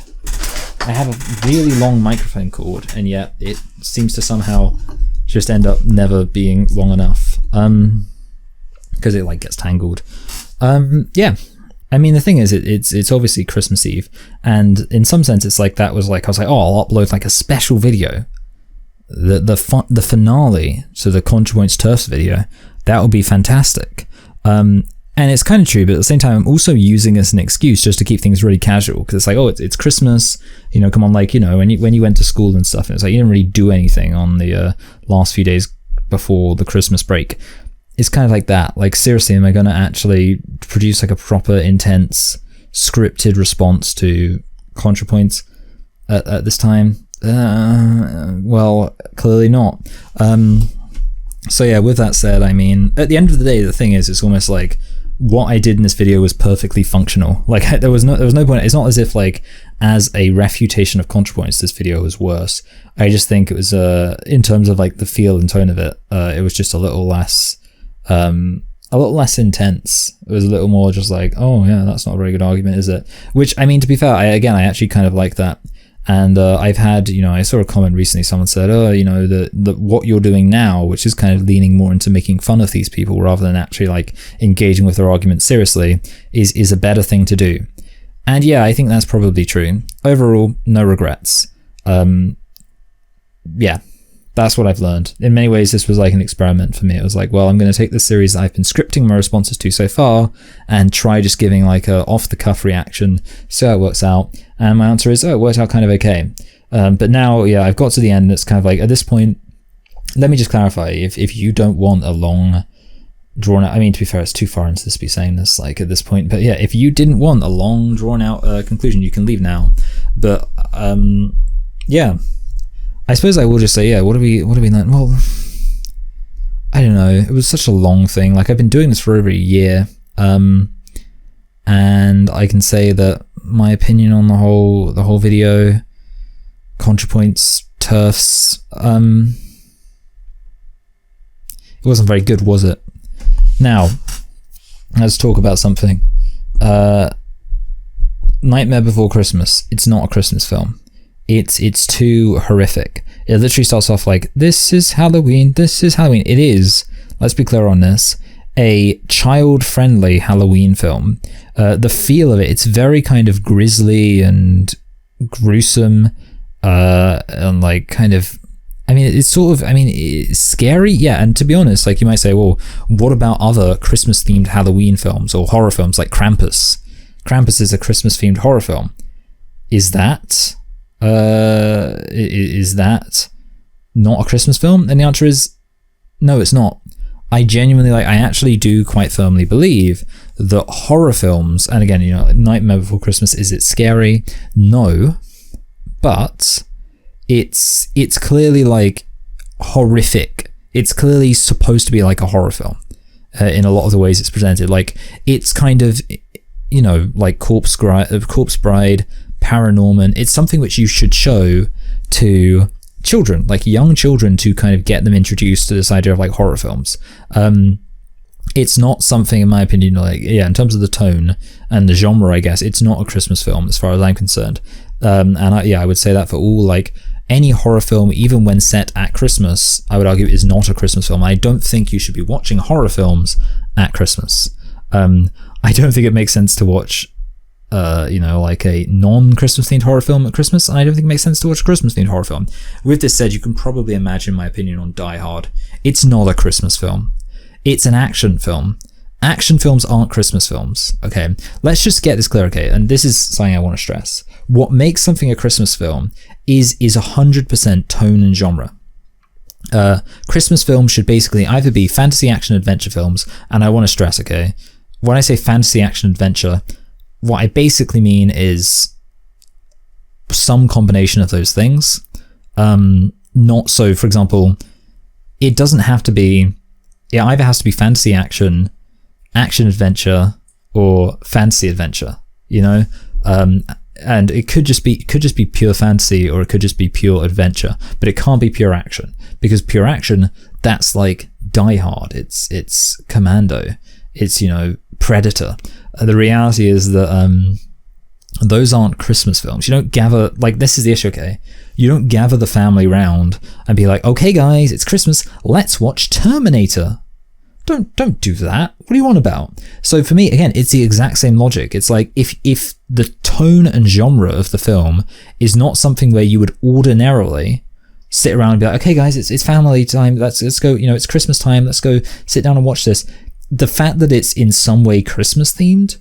Speaker 1: I have a really long microphone cord and yet it seems to somehow just end up never being long enough because it like gets tangled. Yeah. I mean, the thing is, it's obviously Christmas Eve, and in some sense, it's like that was like, I was like, oh, I'll upload like a special video, the finale, so the ContraPoints TERFs video, that would be fantastic. And it's kind of true, but at the same time, I'm also using it as an excuse just to keep things really casual, because it's like, oh, it's Christmas, you know, come on, like, you know, when you went to school and stuff, and it's like you didn't really do anything on the last few days before the Christmas break. It's kind of like that. Like, seriously, am I going to actually produce like a proper, intense, scripted response to ContraPoints at this time? Well, clearly not. So yeah, with that said, I mean, at the end of the day, the thing is, it's almost like what I did in this video was perfectly functional. Like, there was no point. It's not as if like, as a refutation of ContraPoints, this video was worse. I just think it was, in terms of like the feel and tone of it, it was just a little less intense. It was a little more just like, oh yeah, that's not a very good argument, is it? Which, I mean, to be fair, I actually kind of like that. And I've had, you know, I saw a comment recently, someone said, oh, you know, the what you're doing now, which is kind of leaning more into making fun of these people rather than actually like engaging with their arguments seriously, is a better thing to do. And yeah, I think that's probably true. Overall, no regrets. Yeah. That's what I've learned. In many ways, this was like an experiment for me. It was like, well, I'm going to take this series that I've been scripting my responses to so far and try just giving like a off-the-cuff reaction, see how it works out. And my answer is, oh, it worked out kind of okay. But now, yeah, I've got to the end, and it's kind of like, at this point, let me just clarify, if you don't want a long, drawn-out, I mean, to be fair, it's too far into this to be saying this, like, at this point, but yeah, if you didn't want a long, drawn-out conclusion, you can leave now. But, yeah. I suppose I will just say, yeah, what do we learn? Well, I don't know. It was such a long thing. Like, I've been doing this for over a year, and I can say that my opinion on the whole video, ContraPoints, TERFs, it wasn't very good, was it? Now, let's talk about something. Nightmare Before Christmas. It's not a Christmas film. It's too horrific. It literally starts off like, this is Halloween, this is Halloween. It is, let's be clear on this, a child-friendly Halloween film. The feel of it, it's very kind of grisly and gruesome, and like kind of, I mean, it's sort of, I mean, it's scary, yeah. And to be honest, like, you might say, well, what about other Christmas-themed Halloween films or horror films like Krampus? Krampus is a Christmas-themed horror film. Is that not a Christmas film? And the answer is no, it's not. I genuinely, like, I actually do quite firmly believe that horror films, and again, you know, Nightmare Before Christmas, is it scary? No, but it's clearly like horrific. It's clearly supposed to be like a horror film in a lot of the ways it's presented. Like, it's kind of, you know, like Corpse Bride, Paranorman. It's something which you should show to children, like young children, to kind of get them introduced to this idea of like horror films. It's not something, in my opinion, like, yeah, in terms of the tone and the genre, I guess, it's not a Christmas film as far as I'm concerned. And I would say that for all, like, any horror film, even when set at Christmas, I would argue is not a Christmas film. I don't think you should be watching horror films at Christmas. I don't think it makes sense to watch you know, like a non-Christmas themed horror film at Christmas, and I don't think it makes sense to watch a Christmas themed horror film. With this said, you can probably imagine my opinion on Die Hard. It's not a Christmas film. It's an action film. Action films aren't Christmas films, okay? Let's just get this clear, okay? And this is something I want to stress. What makes something a Christmas film is 100% tone and genre. Christmas films should basically either be fantasy, action, adventure films, and I want to stress, okay? When I say fantasy, action, adventure, what I basically mean is some combination of those things. Not so, for example, it doesn't have to be, it either has to be fantasy action, action adventure, or fantasy adventure, you know? And it could just be pure fantasy, or it could just be pure adventure, but it can't be pure action, because pure action, that's like Die Hard, it's Commando, it's, you know, Predator. The reality is that those aren't Christmas films. You don't gather, like, this is the issue, okay? You don't gather the family round and be like, okay guys, it's Christmas, let's watch Terminator. don't do that. What are you on about? So for me, again, it's the exact same logic. It's like if the tone and genre of the film is not something where you would ordinarily sit around and be like, okay guys, it's family time, let's go, it's Christmas time, let's go sit down and watch this. The fact that it's in some way Christmas themed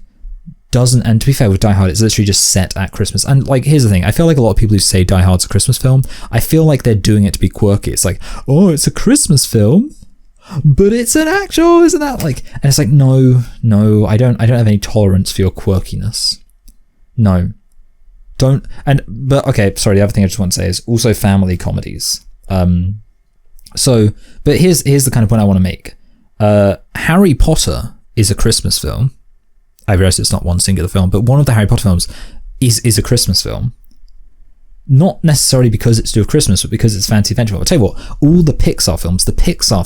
Speaker 1: doesn't, and to be fair with Die Hard, it's literally just set at Christmas. And like, here's the thing, I feel like a lot of people who say Die Hard's a Christmas film, I feel like they're doing it to be quirky. It's like, oh, it's a Christmas film, but it's an actual, isn't that like, and it's like, no, I don't have any tolerance for your quirkiness. No. Don't, but okay, sorry, the other thing I just want to say is also family comedies. But here's the kind of point I want to make. Harry Potter is a Christmas film. I realize it's not one singular film, but one of the Harry Potter films is a Christmas film. Not necessarily because it's to do with Christmas, but because it's fancy adventure film. I'll tell you what, all the Pixar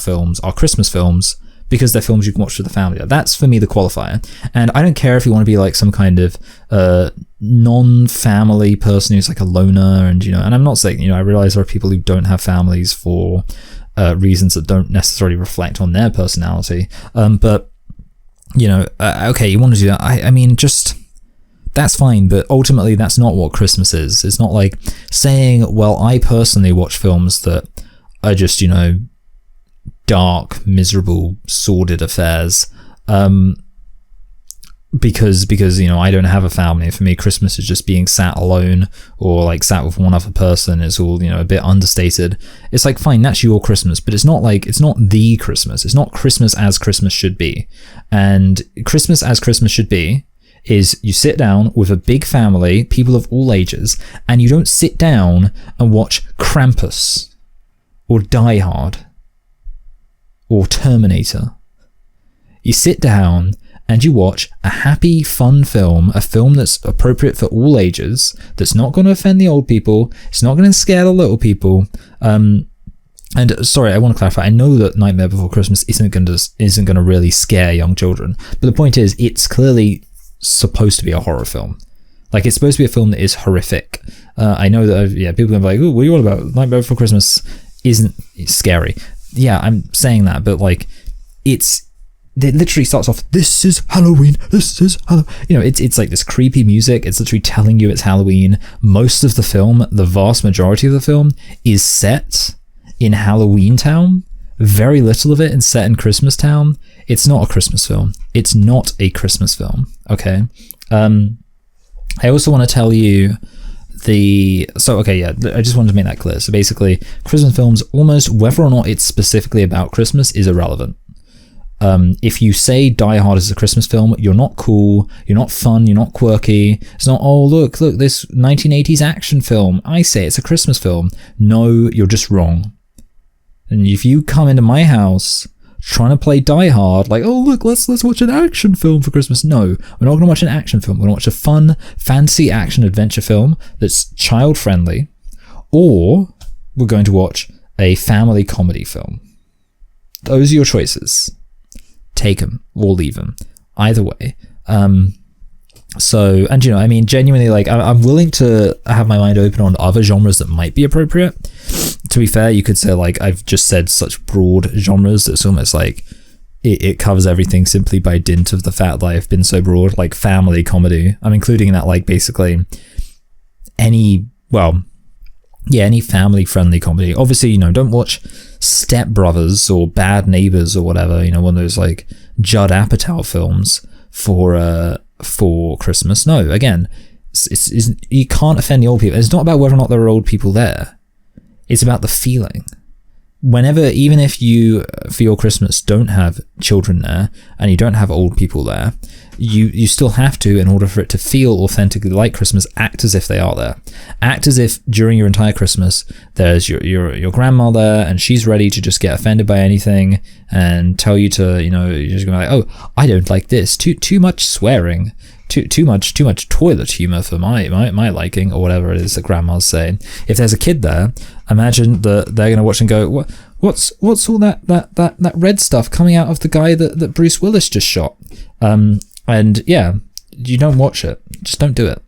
Speaker 1: films are Christmas films because they're films you can watch with the family. That's for me the qualifier. And I don't care if you want to be like some kind of non-family person who's like a loner, and and I'm not saying, I realize there are people who don't have families for reasons that don't necessarily reflect on their personality. But okay, you want to do that. I mean, just, that's fine, but ultimately that's not what Christmas is. It's not like saying, well, I personally watch films that are just, dark, miserable, sordid affairs, because I don't have a family. For me, Christmas is just being sat alone or like sat with one other person. It's all, a bit understated. It's like, fine, that's your Christmas, but it's not the Christmas. It's not Christmas as Christmas should be. And Christmas as Christmas should be is you sit down with a big family, people of all ages, and you don't sit down and watch Krampus or Die Hard or Terminator. You sit down and you watch a happy, fun film, a film that's appropriate for all ages, that's not going to offend the old people, it's not going to scare the little people. And sorry, I want to clarify, I know that Nightmare Before Christmas isn't going to really scare young children, but the point is, it's clearly supposed to be a horror film. Like, it's supposed to be a film that is horrific. I know that, people are going to be like, oh, what are you all about? Nightmare Before Christmas isn't scary. Yeah, I'm saying that, but like, it literally starts off, this is Halloween, it's like this creepy music, it's literally telling you it's Halloween. Most of the film, the vast majority of the film, is set in Halloween Town. Very little of it is set in Christmas Town. It's not a Christmas film. It's not a Christmas film, okay? I also want to tell you I just wanted to make that clear. So basically, Christmas films, almost whether or not it's specifically about Christmas, is irrelevant. If you say Die Hard is a Christmas film, you're not cool, you're not fun, you're not quirky. It's not, oh, look, this 1980s action film, I say it's a Christmas film. No, you're just wrong. And if you come into my house trying to play Die Hard, like, oh, look, let's watch an action film for Christmas. No, we're not going to watch an action film. We're going to watch a fun, fancy action adventure film that's child-friendly, or we're going to watch a family comedy film. Those are your choices. Take them or leave them. Either way. Genuinely, like, I'm willing to have my mind open on other genres that might be appropriate. To be fair, you could say, like, I've just said such broad genres that it's almost like it covers everything simply by dint of the fact that I've been so broad. Like, family comedy, I'm including in that, like, basically any family-friendly comedy. Obviously, don't watch Step Brothers or Bad Neighbors or whatever, one of those, like, Judd Apatow films for Christmas. No, again, you can't offend the old people. It's not about whether or not there are old people there. It's about the feeling. Whenever, even if you, for your Christmas, don't have children there and you don't have old people there, you still have to, in order for it to feel authentically like Christmas, act as if they are there. Act as if during your entire Christmas there's your grandma there and she's ready to just get offended by anything and tell you to, you're just gonna be like, oh, I don't like this, too much swearing, too much toilet humor for my liking, or whatever it is that grandma's saying. If there's a kid there, imagine that they're gonna watch and go, what's all that red stuff coming out of the guy that Bruce Willis just shot? And yeah, you don't watch it. Just don't do it.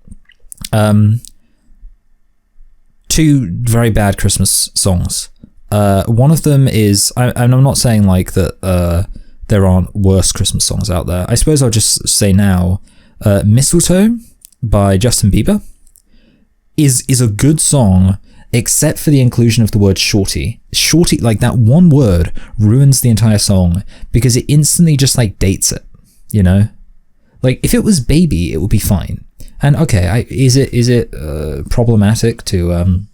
Speaker 1: Two very bad Christmas songs. One of them is, I'm not saying like that there aren't worse Christmas songs out there. I suppose I'll just say now, Mistletoe by Justin Bieber is a good song, except for the inclusion of the word shorty. Shorty, like that one word ruins the entire song because it instantly just like dates it, you know? Like if it was baby, it would be fine. And okay, is it problematic to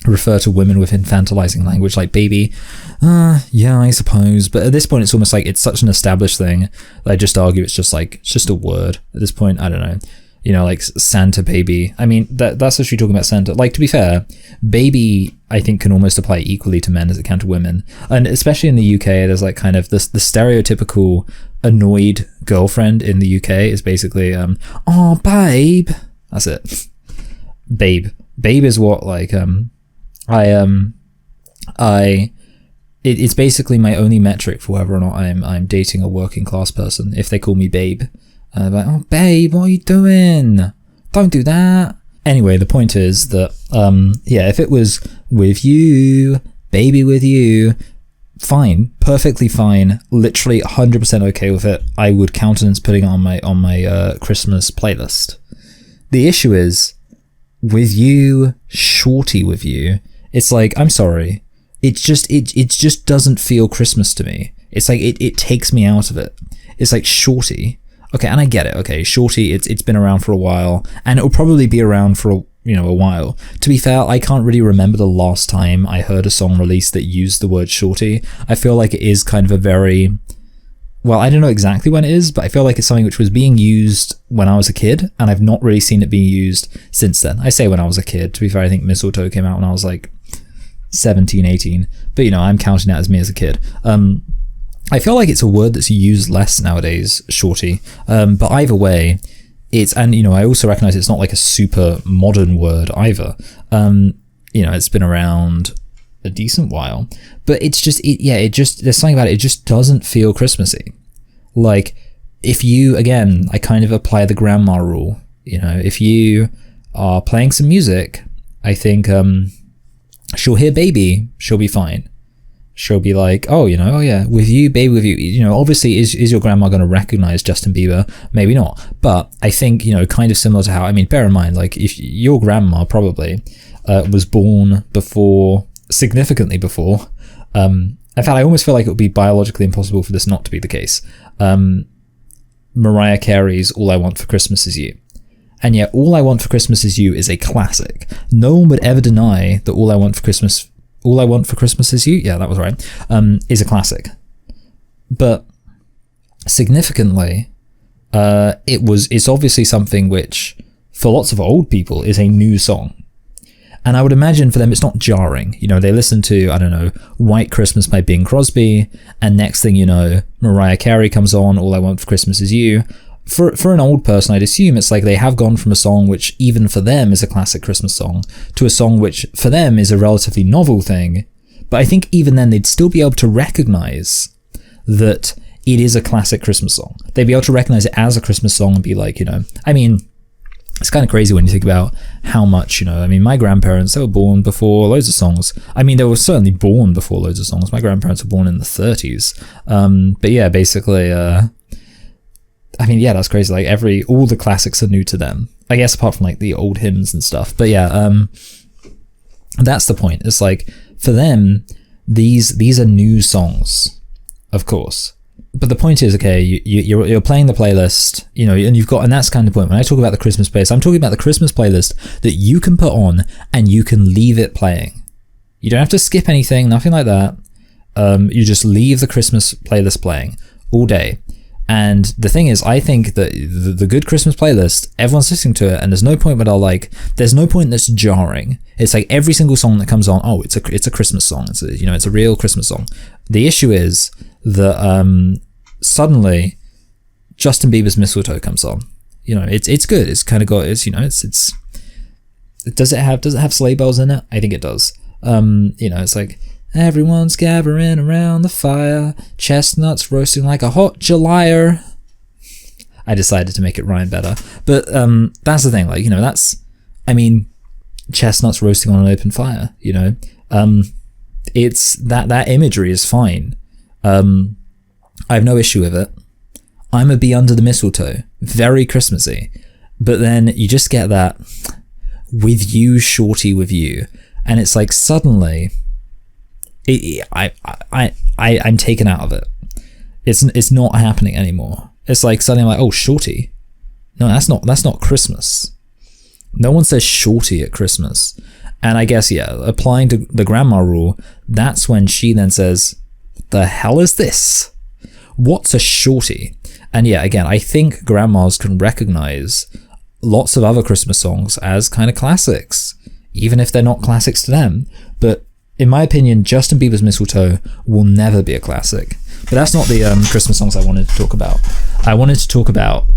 Speaker 1: refer to women with infantilizing language like baby? Yeah, I suppose. But at this point, it's almost like it's such an established thing that I just argue it's just a word at this point. I don't know. You know, like Santa baby. I mean, that's actually talking about Santa. Like, to be fair, baby, I think, can almost apply equally to men as it can to women. And especially in the UK, there's like kind of the stereotypical annoyed girlfriend in the UK is basically, oh, babe. That's it. Babe. Babe is what, like, it's basically my only metric for whether or not I'm dating a working class person, if they call me babe. Like, oh babe, what are you doing? Don't do that. Anyway, the point is that, yeah, if it was with you, baby with you, fine, perfectly fine, literally 100% okay with it. I would countenance putting it on my Christmas playlist. The issue is, with you, shorty with you, it's like, I'm sorry, it just doesn't feel Christmas to me. It's like, it takes me out of it. It's like shorty. Okay, and I get it. Okay, shorty, it's been around for a while, and it'll probably be around for a while. To be fair, I can't really remember the last time I heard a song released that used the word shorty. I feel like it is kind of a very, well, I don't know exactly when it is, but I feel like it's something which was being used when I was a kid, and I've not really seen it being used since then. I say when I was a kid. To be fair, I think Mistletoe came out when I was like 17, 18, but I'm counting that as me as a kid. I feel like it's a word that's used less nowadays, shorty. But either way, and I also recognize it's not like a super modern word either. It's been around a decent while, but it's just, there's something about it. It just doesn't feel Christmassy. Like if you, again, I kind of apply the grandma rule, if you are playing some music, I think, she'll hear baby, she'll be fine. She'll be like, oh yeah, with you, baby, with you. Obviously, is your grandma going to recognize Justin Bieber? Maybe not. But I think, kind of similar to how, bear in mind, like, if your grandma probably was born significantly before. In fact, I almost feel like it would be biologically impossible for this not to be the case. Mariah Carey's All I Want for Christmas Is You. And yet, All I Want for Christmas Is You is a classic. No one would ever deny that All I Want for Christmas Is You, yeah, that was right, is a classic. But significantly, it's obviously something which, for lots of old people, is a new song. And I would imagine for them it's not jarring. They listen to, I don't know, White Christmas by Bing Crosby, and next thing you know, Mariah Carey comes on, All I Want for Christmas Is You. For an old person, I'd assume it's like they have gone from a song which even for them is a classic Christmas song to a song which for them is a relatively novel thing. But I think even then they'd still be able to recognize that it is a classic Christmas song. They'd be able to recognize it as a Christmas song and be like, it's kind of crazy when you think about how much, my grandparents, they were born before loads of songs. They were certainly born before loads of songs. My grandparents were born in the 30s. But yeah, basically, that's crazy. Like all the classics are new to them. I guess apart from like the old hymns and stuff. But yeah, that's the point. It's like for them, these are new songs, of course. But the point is, okay, you're playing the playlist, and that's kind of the point. When I talk about the Christmas playlist, I'm talking about the Christmas playlist that you can put on and you can leave it playing. You don't have to skip anything, nothing like that. You just leave the Christmas playlist playing all day. And the thing is, I think that the good Christmas playlist, everyone's listening to it, and there's no point there's no point that's jarring. It's like every single song that comes on, oh, it's a Christmas song. It's a real Christmas song. The issue is that suddenly Justin Bieber's Mistletoe comes on. It's good. It's kind of got does it have sleigh bells in it? I think it does. It's like, everyone's gathering around the fire, chestnuts roasting like a hot Julyer. I decided to make it rhyme better. But that's the thing, chestnuts roasting on an open fire, it's that imagery is fine. I have no issue with it. I'm a bee under the mistletoe. Very Christmassy. But then you just get that with you, shorty, with you. And it's like suddenly I'm taken out of it. It's not happening anymore. It's like suddenly I'm like, oh, shorty. No, that's not Christmas. No one says shorty at Christmas. And I guess, yeah, applying to the grandma rule, that's when she then says, the hell is this? What's a shorty? And yeah, again, I think grandmas can recognize lots of other Christmas songs as kind of classics, even if they're not classics to them. But in my opinion, Justin Bieber's Mistletoe will never be a classic. But that's not the Christmas songs I wanted to talk about. I wanted to talk about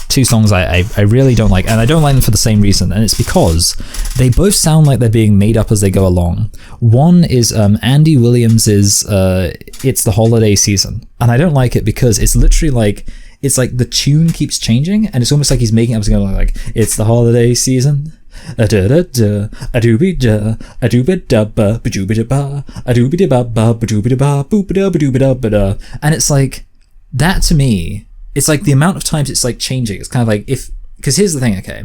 Speaker 1: two songs I really don't like, and I don't like them for the same reason, and it's because they both sound like they're being made up as they go along. One is Andy Williams's It's the Holiday Season, and I don't like it because it's literally like, it's like the tune keeps changing, and it's almost like he's making up as going like, it's the holiday season, a da da da, a doobie da, a doobie da ba, ba doobie da ba, a doobie da ba ba, ba doobie da ba, boop da ba doobie da ba da, and it's like, that to me, it's like the amount of times it's like changing. It's kind of like because here's the thing, okay?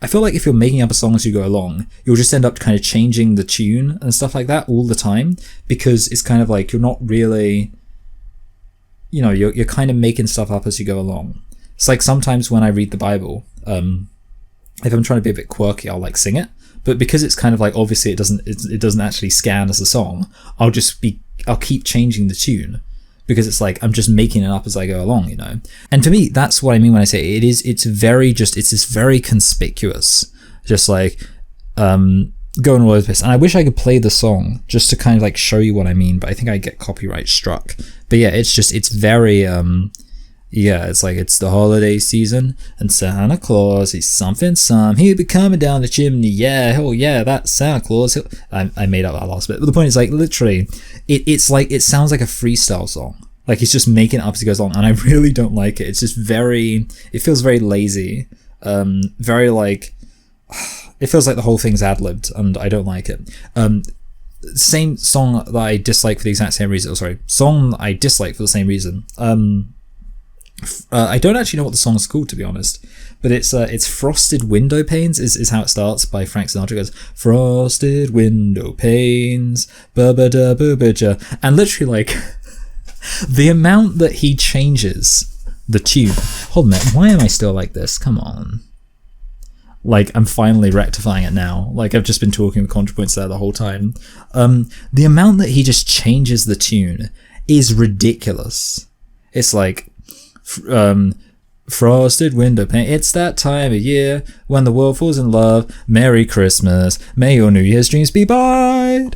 Speaker 1: I feel like if you're making up a song as you go along, you'll just end up kind of changing the tune and stuff like that all the time, because it's kind of like you're not really, you're kind of making stuff up as you go along. It's like sometimes when I read the Bible, if I'm trying to be a bit quirky, I'll like sing it, but because it's kind of like obviously it doesn't actually scan as a song, I'll keep changing the tune. Because it's like I'm just making it up as I go along, And to me, that's what I mean when I say it's this very conspicuous, just like going all over the place. And I wish I could play the song just to kind of like show you what I mean, but I think I get copyright struck. But yeah, it's very it's like it's the holiday season and Santa Claus, he's something some, he'll be coming down the chimney, yeah, oh yeah, that's Santa Claus. I made up that last bit, but the point is like literally it's like it sounds like a freestyle song, like he's just making it up as he goes along, and I really don't like it. It's just it feels very lazy, very like it feels like the whole thing's ad-libbed, and I don't like it. Same song that I dislike for the exact same reason, song I dislike for the same reason. I don't actually know what the song's called, to be honest, but it's Frosted Window Panes is how it starts, by Frank Sinatra. It goes, frosted window panes, ba-ba-da, ba-ba-ja, and literally like the amount that he changes the tune. Hold on a minute, why am I still like this? Come on. Like, I'm finally rectifying it now. Like, I've just been talking with ContraPoints there the whole time. The amount that he just changes the tune is ridiculous. It's like, frosted window pane, it's that time of year when the world falls in love, Merry Christmas, may your New Year's dreams be bright,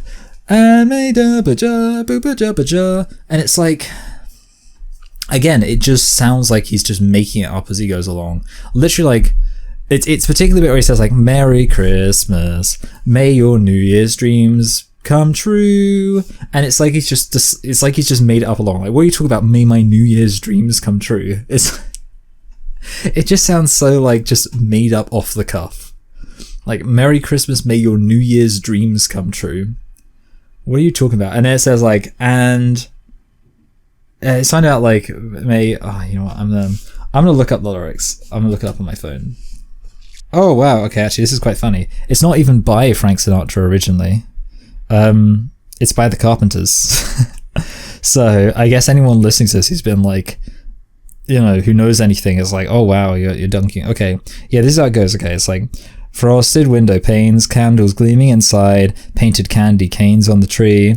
Speaker 1: and may da ba ja boo ba ja ba ja. And it's like, again, it just sounds like he's just making it up as he goes along. Literally, like, it's particularly the bit where he says like, Merry Christmas, may your New Year's dreams come true, and it's like he's just made it up along. Like, what are you talking about? May my New Year's dreams come true? It just sounds so like just made up off the cuff. Like, Merry Christmas, may your New Year's dreams come true. What are you talking about? And then it says like, and it's signed out like may. Oh, you know what? I'm gonna look up the lyrics. I'm gonna look it up on my phone. Oh wow. Okay, actually, this is quite funny. It's not even by Frank Sinatra originally. It's by the Carpenters. So I guess anyone listening to this who's been like, who knows anything is like, oh wow, you're dunking. Okay, yeah, this is how it goes. Okay, it's like, frosted window panes, candles gleaming inside, painted candy canes on the tree,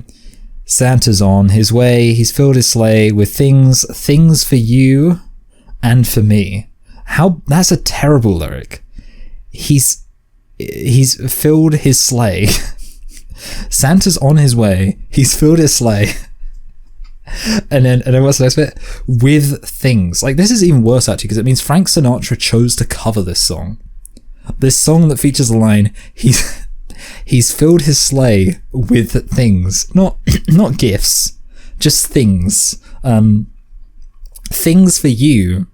Speaker 1: Santa's on his way, he's filled his sleigh with things for you and for me. That's a terrible lyric. He's filled his sleigh. Santa's on his way, he's filled his sleigh, and then what's the next bit? With things. Like, this is even worse actually, because it means Frank Sinatra chose to cover this song that features the line, he's filled his sleigh with things, not gifts, just things, things for you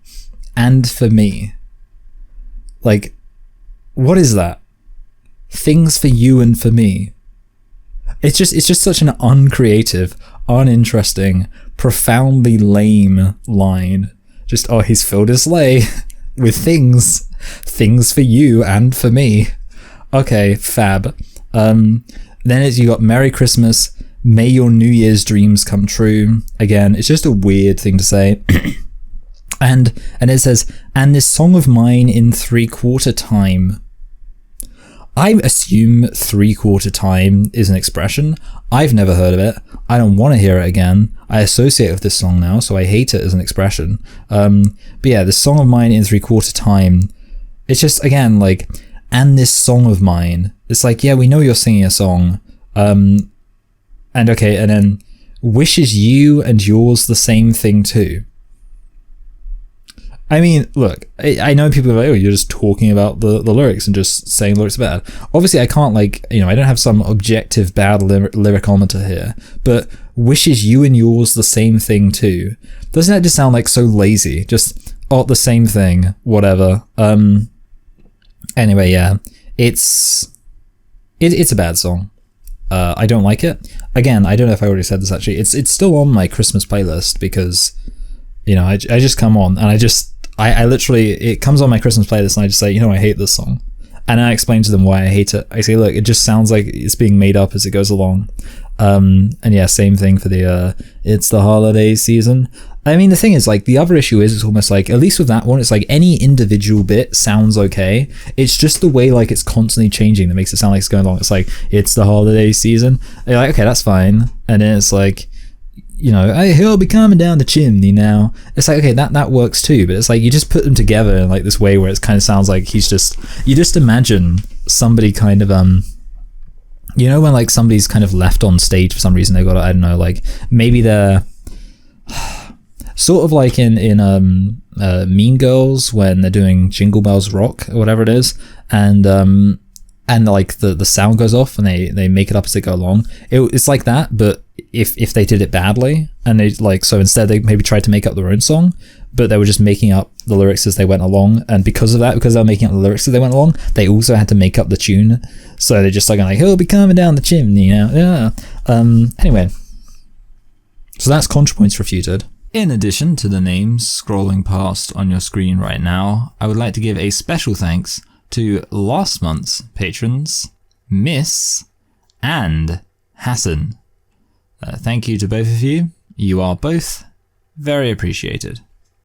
Speaker 1: and for me. Like, what is that? Things for you and for me. It's just such an uncreative, uninteresting, profoundly lame line. Just, oh, he's filled his sleigh with things for you and for me. Okay, fab. Then you got Merry Christmas, may your New Year's dreams come true. Again, it's just a weird thing to say. And it says, and this song of mine in 3/4 time. I assume 3/4 time is an expression. I've never heard of it. I don't want to hear it again. I associate it with this song now, so I hate it as an expression. But yeah, this song of mine in 3/4 time. It's just, again, like, and this song of mine. It's like, yeah, we know you're singing a song. And okay, and then wishes you and yours the same thing too. I mean, look, I know people are like, oh, you're just talking about the lyrics and just saying lyrics are bad. Obviously, I can't, like, I don't have some objective bad lyricometer here, but wishes you and yours the same thing too. Doesn't that just sound like so lazy? Just, oh, the same thing, whatever. Anyway, yeah, it's a bad song. I don't like it. Again, I don't know if I already said this actually. It's still on my Christmas playlist because, I just come on and I literally, it comes on my Christmas playlist and I just say, I hate this song. And I explain to them why I hate it. I say, look, it just sounds like it's being made up as it goes along. And yeah, same thing for the, it's the holiday season. I mean, the thing is, like, the other issue is, it's almost like, at least with that one, it's like any individual bit sounds okay. It's just the way, like, it's constantly changing that makes it sound like it's going along. It's like, it's the holiday season. And you're like, okay, that's fine. And then it's like, he'll be coming down the chimney now. It's like, okay, that works too, but it's like you just put them together in like this way where it kind of sounds like you just imagine somebody kind of when like somebody's kind of left on stage for some reason, they got, I don't know, like maybe they're sort of like in Mean Girls when they're doing Jingle Bells Rock or whatever it is, and like the sound goes off and they make it up as they go along. It's like that, but if they did it badly, and they like, so instead they maybe tried to make up their own song, but they were just making up the lyrics as they went along, and because they were making up the lyrics as they went along, they also had to make up the tune. So they're just like, he'll be coming down the chimney now. Yeah. Anyway, so that's ContraPoints refuted. In addition to the names scrolling past on your screen right now, I would like to give a special thanks to last month's patrons, Miss and Hassan. Thank you to both of you. You are both very appreciated.